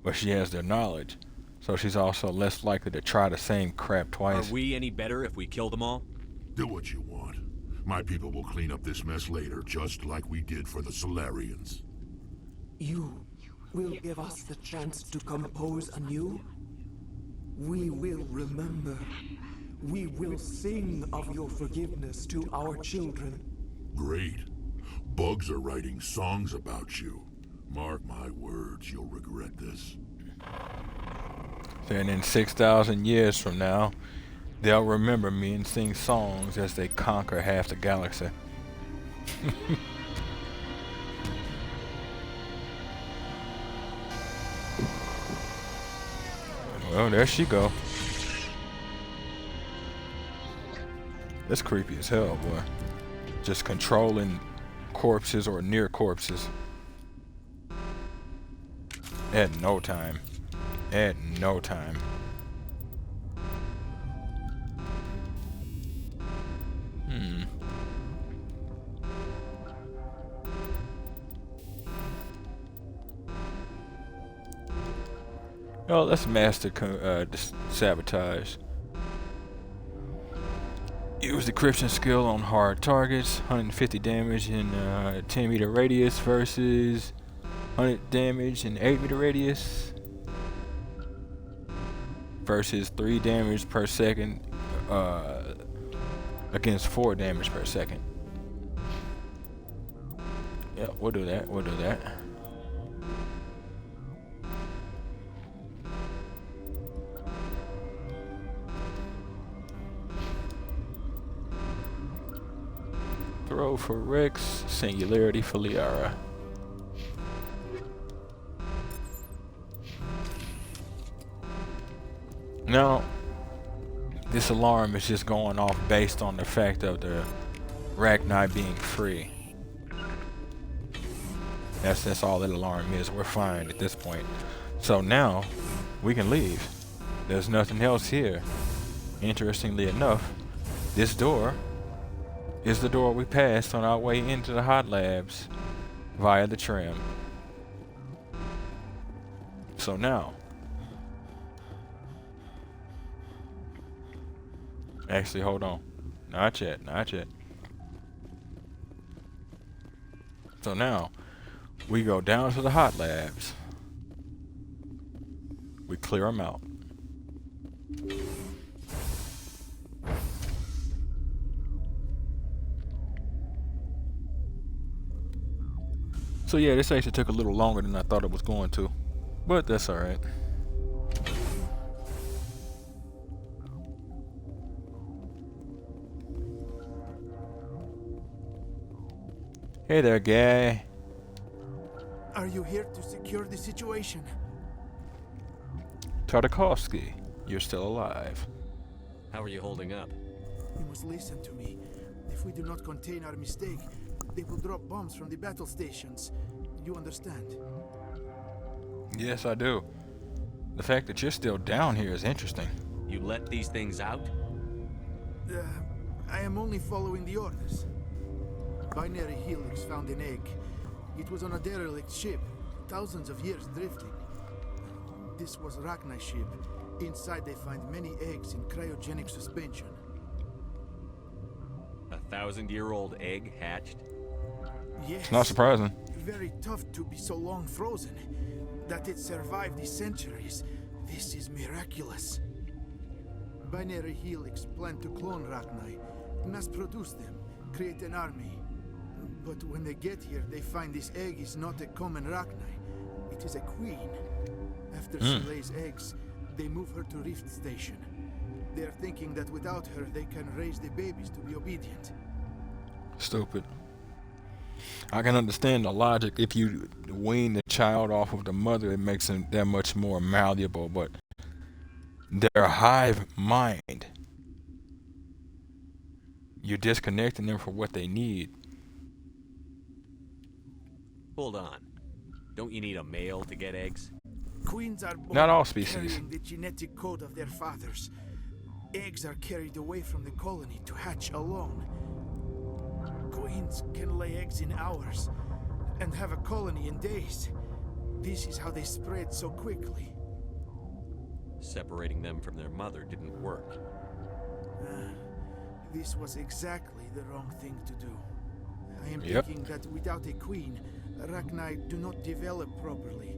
but she has their knowledge, so she's also less likely to try the same crap twice. Are we any better if we kill them all? Do what you want. My people will clean up this mess later, just like we did for the Solarians. You will give us the chance to compose anew? We will remember. We will sing of your forgiveness to our children. Great. Bugs are writing songs about you. Mark my words, you'll regret this. And in 6,000 years from now, they'll remember me and sing songs as they conquer half the galaxy. Well, there she go. That's creepy as hell, boy. Just controlling corpses or near corpses. At no time. At no time. Oh, that's master sabotage. Use decryption skill on hard targets. 150 damage in 10 meter radius versus 100 damage in 8 meter radius. Versus 3 damage per second against 4 damage per second. Yeah, we'll do that. We'll do that. Throw for Rex, Singularity for Liara. Now, this alarm is just going off based on the fact of the Rachni being free. That's all that alarm is. We're fine at this point. So now, we can leave. There's nothing else here. Interestingly enough, this door is the door we passed on our way into the hot labs via the tram. So now, actually, hold on. Not yet, not yet. So now, we go down to the hot labs. We clear them out. So yeah, this actually took a little longer than I thought it was going to, but that's alright. Hey there, guy. Are you here to secure the situation? Tartakovsky, you're still alive. How are you holding up? You must listen to me. If we do not contain our mistake, they will drop bombs from the battle stations. You understand? Yes, I do. The fact that you're still down here is interesting. You let these things out? I am only following the orders. Binary Helix found an egg. It was on a derelict ship, thousands of years drifting. This was Rachni's ship. Inside they find many eggs in cryogenic suspension. 1,000-year-old egg hatched? Yes. It's not surprising. Very tough to be so long frozen. That it survived the centuries. This is miraculous. Binary Helix planned to clone Rachni, mass produce them, create an army. But when they get here, they find this egg is not a common Rachni. It is a queen. After she lays eggs, they move her to Rift Station. They are thinking that without her, they can raise the babies to be obedient. Stupid. I can understand the logic. If you wean the child off of the mother, it makes them that much more malleable, but their hive mind, you're disconnecting them from what they need. Hold on. Don't you need a male to get eggs? Queens are born Not all species. carrying the genetic code of their fathers. Eggs are carried away from the colony to hatch alone. Queens can lay eggs in hours and have a colony in days. This is how they spread so quickly. Separating them from their mother didn't work. This was exactly the wrong thing to do. I am Yep. thinking that without a queen, Rachni do not develop properly.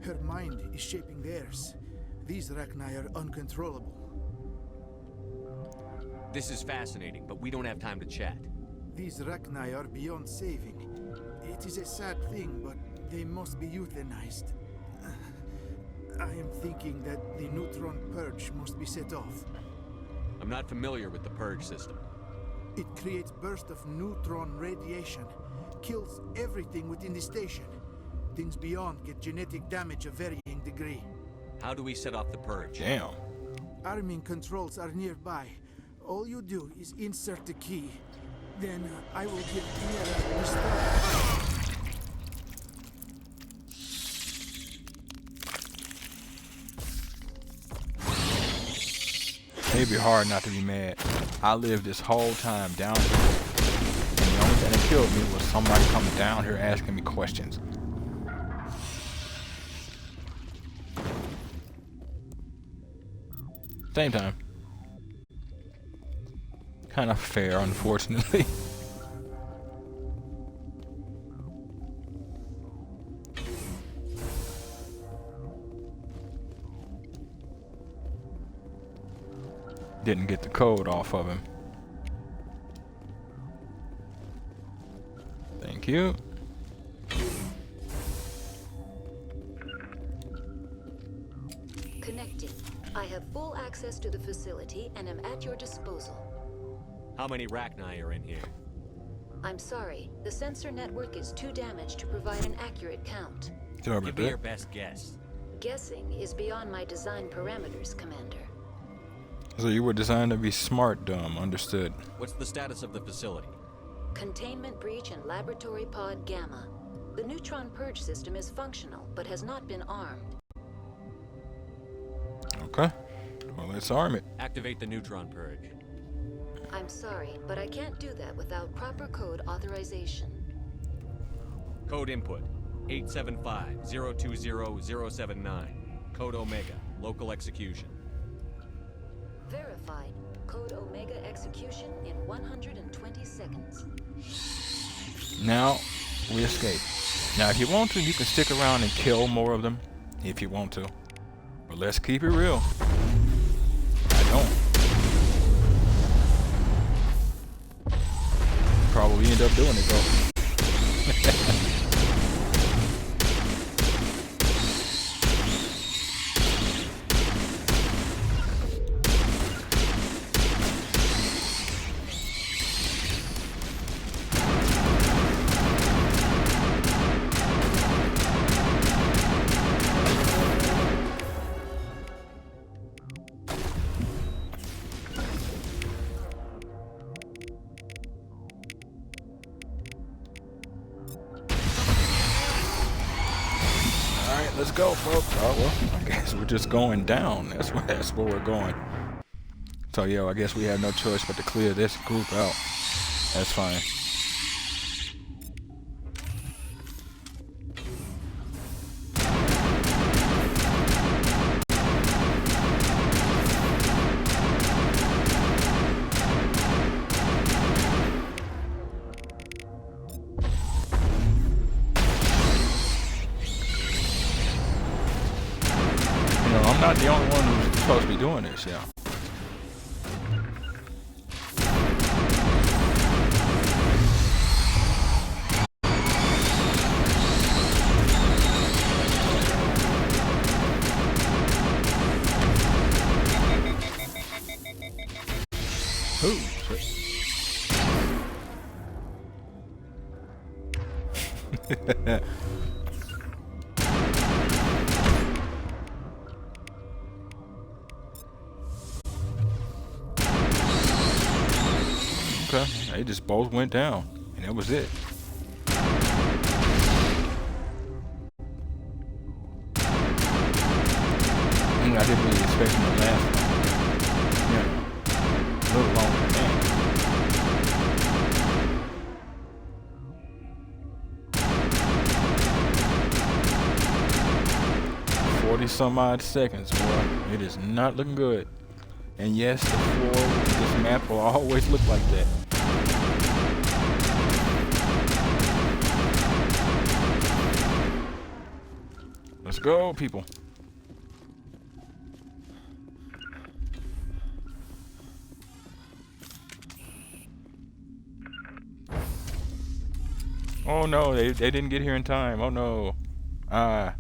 Her mind is shaping theirs. These Rachni are uncontrollable. This is fascinating, but we don't have time to chat. These Rachni are beyond saving. It is a sad thing, but they must be euthanized. I am thinking that the neutron purge must be set off. I'm not familiar with the purge system. It creates bursts of neutron radiation, kills everything within the station. Things beyond get genetic damage of varying degree. How do we set off the purge? Damn. Arming controls are nearby. All you do is insert the key. Then I will give Kiera the start. It'd be hard not to be mad. I lived this whole time down here, and the only thing that killed me was somebody coming down here asking me questions. Same time. Kind of fair, unfortunately. Didn't get the code off of him. Thank you. Connecting. I have full access to the facility and am at your disposal. How many Rachni are in here? I'm sorry, the sensor network is too damaged to provide an accurate count. Give me your best guess. Guessing is beyond my design parameters, Commander. So you were designed to be smart, dumb. Understood. What's the status of the facility? Containment breach in Laboratory Pod Gamma. The neutron purge system is functional, but has not been armed. Okay. Well, let's arm it. Activate the neutron purge. I'm sorry, but I can't do that without proper code authorization. Code input 875-020-079. Code Omega. Local execution. Verified. Code Omega execution in 120 seconds. Now, we escape. Now, if you want to, you can stick around and kill more of them, if you want to. But let's keep it real. I don't. Probably end up doing it, though. Let's go, folks. Oh, well, I guess we're just going down. That's where we're going. So, yo, I guess we have no choice but to clear this group out. That's fine. I'm not the only one who's supposed to be doing this, yeah. Ooh, shit. They just both went down, and that was it. I didn't really expect him to last a little longer than that. 40 some odd seconds, boy. It is not looking good. And yes, the floor of this map will always look like that. Let's go, people. Oh no, they didn't get here in time. Oh no. Well,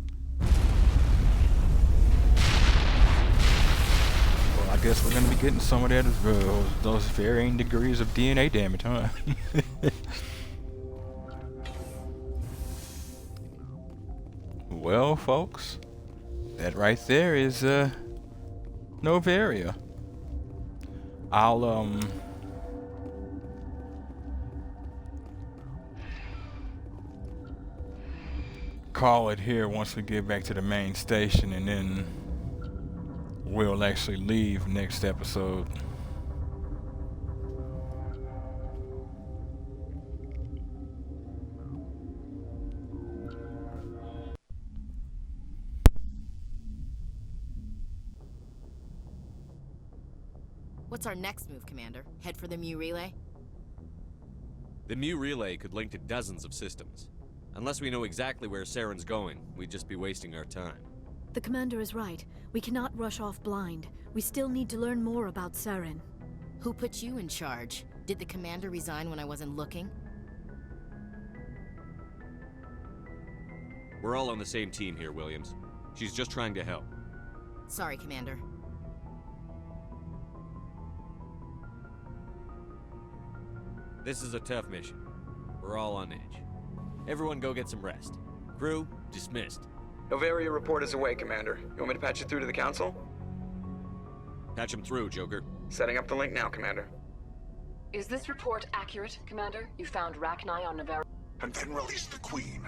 I guess we're gonna be getting some of that, those varying degrees of DNA damage, huh? Well, folks, that right there is Noveria. I'll call it here once we get back to the main station, and then we'll actually leave next episode. What's our next move, Commander? Head for the Mu Relay? The Mu Relay could link to dozens of systems. Unless we know exactly where Saren's going, we'd just be wasting our time. The Commander is right. We cannot rush off blind. We still need to learn more about Saren. Who put you in charge? Did the Commander resign when I wasn't looking? We're all on the same team here, Williams. She's just trying to help. Sorry, Commander. This is a tough mission. We're all on edge. Everyone go get some rest. Crew, dismissed. Noveria report is away, Commander. You want me to patch you through to the Council? Patch him through, Joker. Setting up the link now, Commander. Is this report accurate, Commander? You found Rachni on Noveria? And then release the Queen.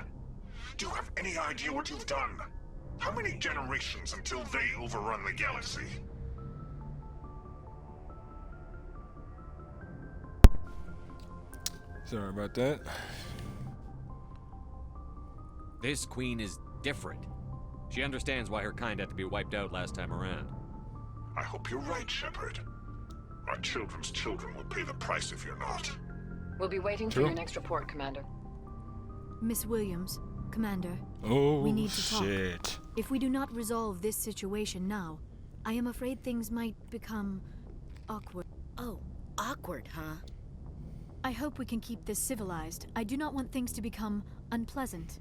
Do you have any idea what you've done? How many generations until they overrun the galaxy? Sorry about that. This Queen is different. She understands why her kind had to be wiped out last time around. I hope you're right, Shepard. Our children's children will pay the price if you're not. We'll be waiting for your next report, Commander. Miss Williams, Commander. Oh, we need to talk. shit. If we do not resolve this situation now, I am afraid things might become awkward. Oh, awkward, huh? I hope we can keep this civilized. I do not want things to become unpleasant.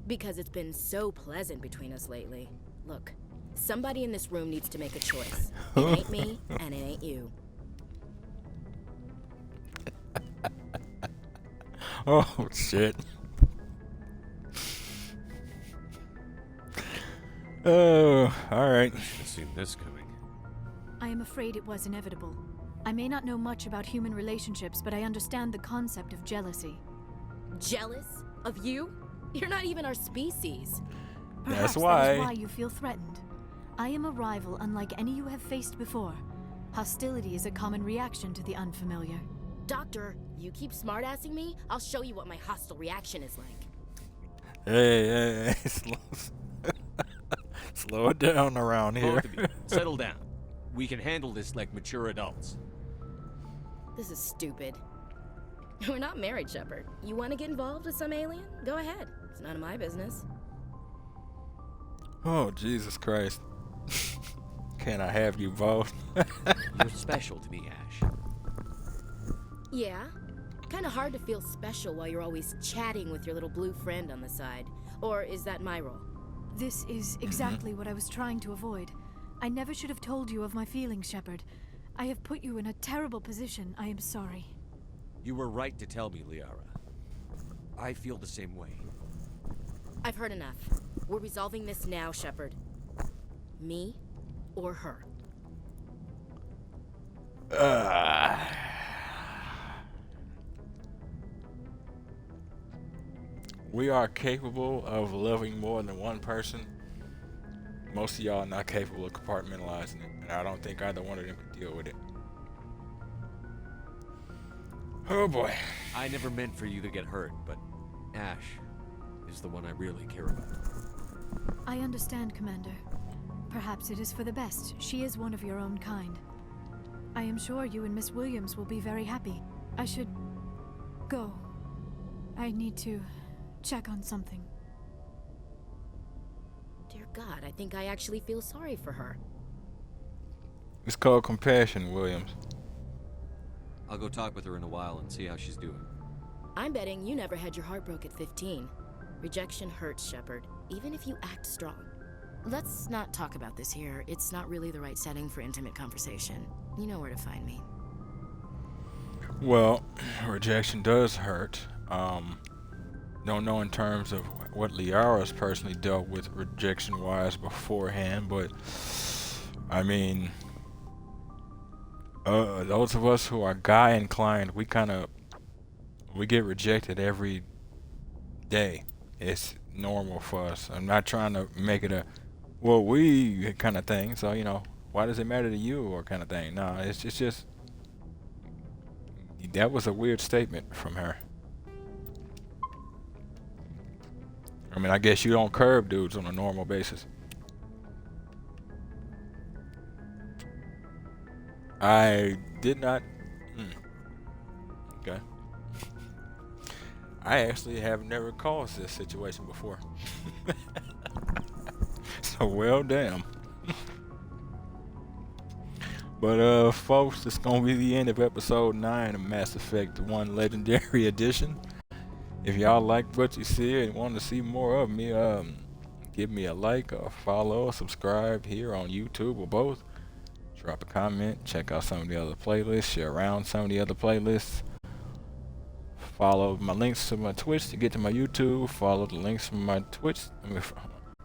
Because it's been so pleasant between us lately. Look, somebody in this room needs to make a choice. It ain't me, and it ain't you. Oh, shit. Oh, alright. I've seen this coming. I am afraid it was inevitable. I may not know much about human relationships, but I understand the concept of jealousy. Jealous? Of you? You're not even our species. Perhaps why. that is why you feel threatened. I am a rival unlike any you have faced before. Hostility is a common reaction to the unfamiliar. Doctor, you keep smartassing me, I'll show you what my hostile reaction is like. Hey, slow it down around here. Both of you, settle down. We can handle this like mature adults. This is stupid. We're not married, Shepard. You want to get involved with some alien? Go ahead. It's none of my business. Oh, Jesus Christ. Can I have you both? You're special to me, Ash. Yeah? Kinda hard to feel special while you're always chatting with your little blue friend on the side. Or is that my role? This is exactly what I was trying to avoid. I never should have told you of my feelings, Shepard. I have put you in a terrible position. I am sorry. You were right to tell me, Liara. I feel the same way. I've heard enough. We're resolving this now, Shepard. Me or her. We are capable of loving more than one person. Most of y'all are not capable of compartmentalizing it, and I don't think either one of them can deal with it. Oh boy. I never meant for you to get hurt, but Ash is the one I really care about. I understand, Commander. Perhaps it is for the best. She is one of your own kind. I am sure you and Miss Williams will be very happy. I should go. I need to check on something. Dear God, I think I actually feel sorry for her. It's called compassion, Williams. I'll go talk with her in a while and see how she's doing. I'm betting you never had your heart broke at 15. Rejection hurts, Shepard, even if you act strong. Let's not talk about this here. It's not really the right setting for intimate conversation. You know where to find me. Well, rejection does hurt. Don't know in terms of what Liara's personally dealt with rejection-wise beforehand, but I mean, those of us who are guy-inclined, we get rejected every day. It's normal for us. I'm not trying to make it a, well, we kind of thing. So, you know, why does it matter to you or kind of thing? No, it's just, that was a weird statement from her. I mean, I guess you don't curb dudes on a normal basis. I did not. Okay. I actually have never caused this situation before. So, well, damn. But, folks, it's going to be the end of episode 9 of Mass Effect 1 Legendary Edition. If y'all liked what you see and want to see more of me, give me a like, or follow, or subscribe here on YouTube, or both. Drop a comment, check out some of the other playlists, share around some of the other playlists. Follow my links to my Twitch to get to my YouTube. Follow the links from my Twitch.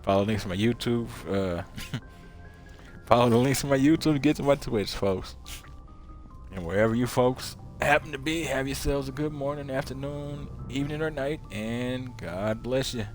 Follow the links to my YouTube. Follow the links to my YouTube to get to my Twitch, folks. And wherever you folks happen to be, have yourselves a good morning, afternoon, evening, or night, and God bless you.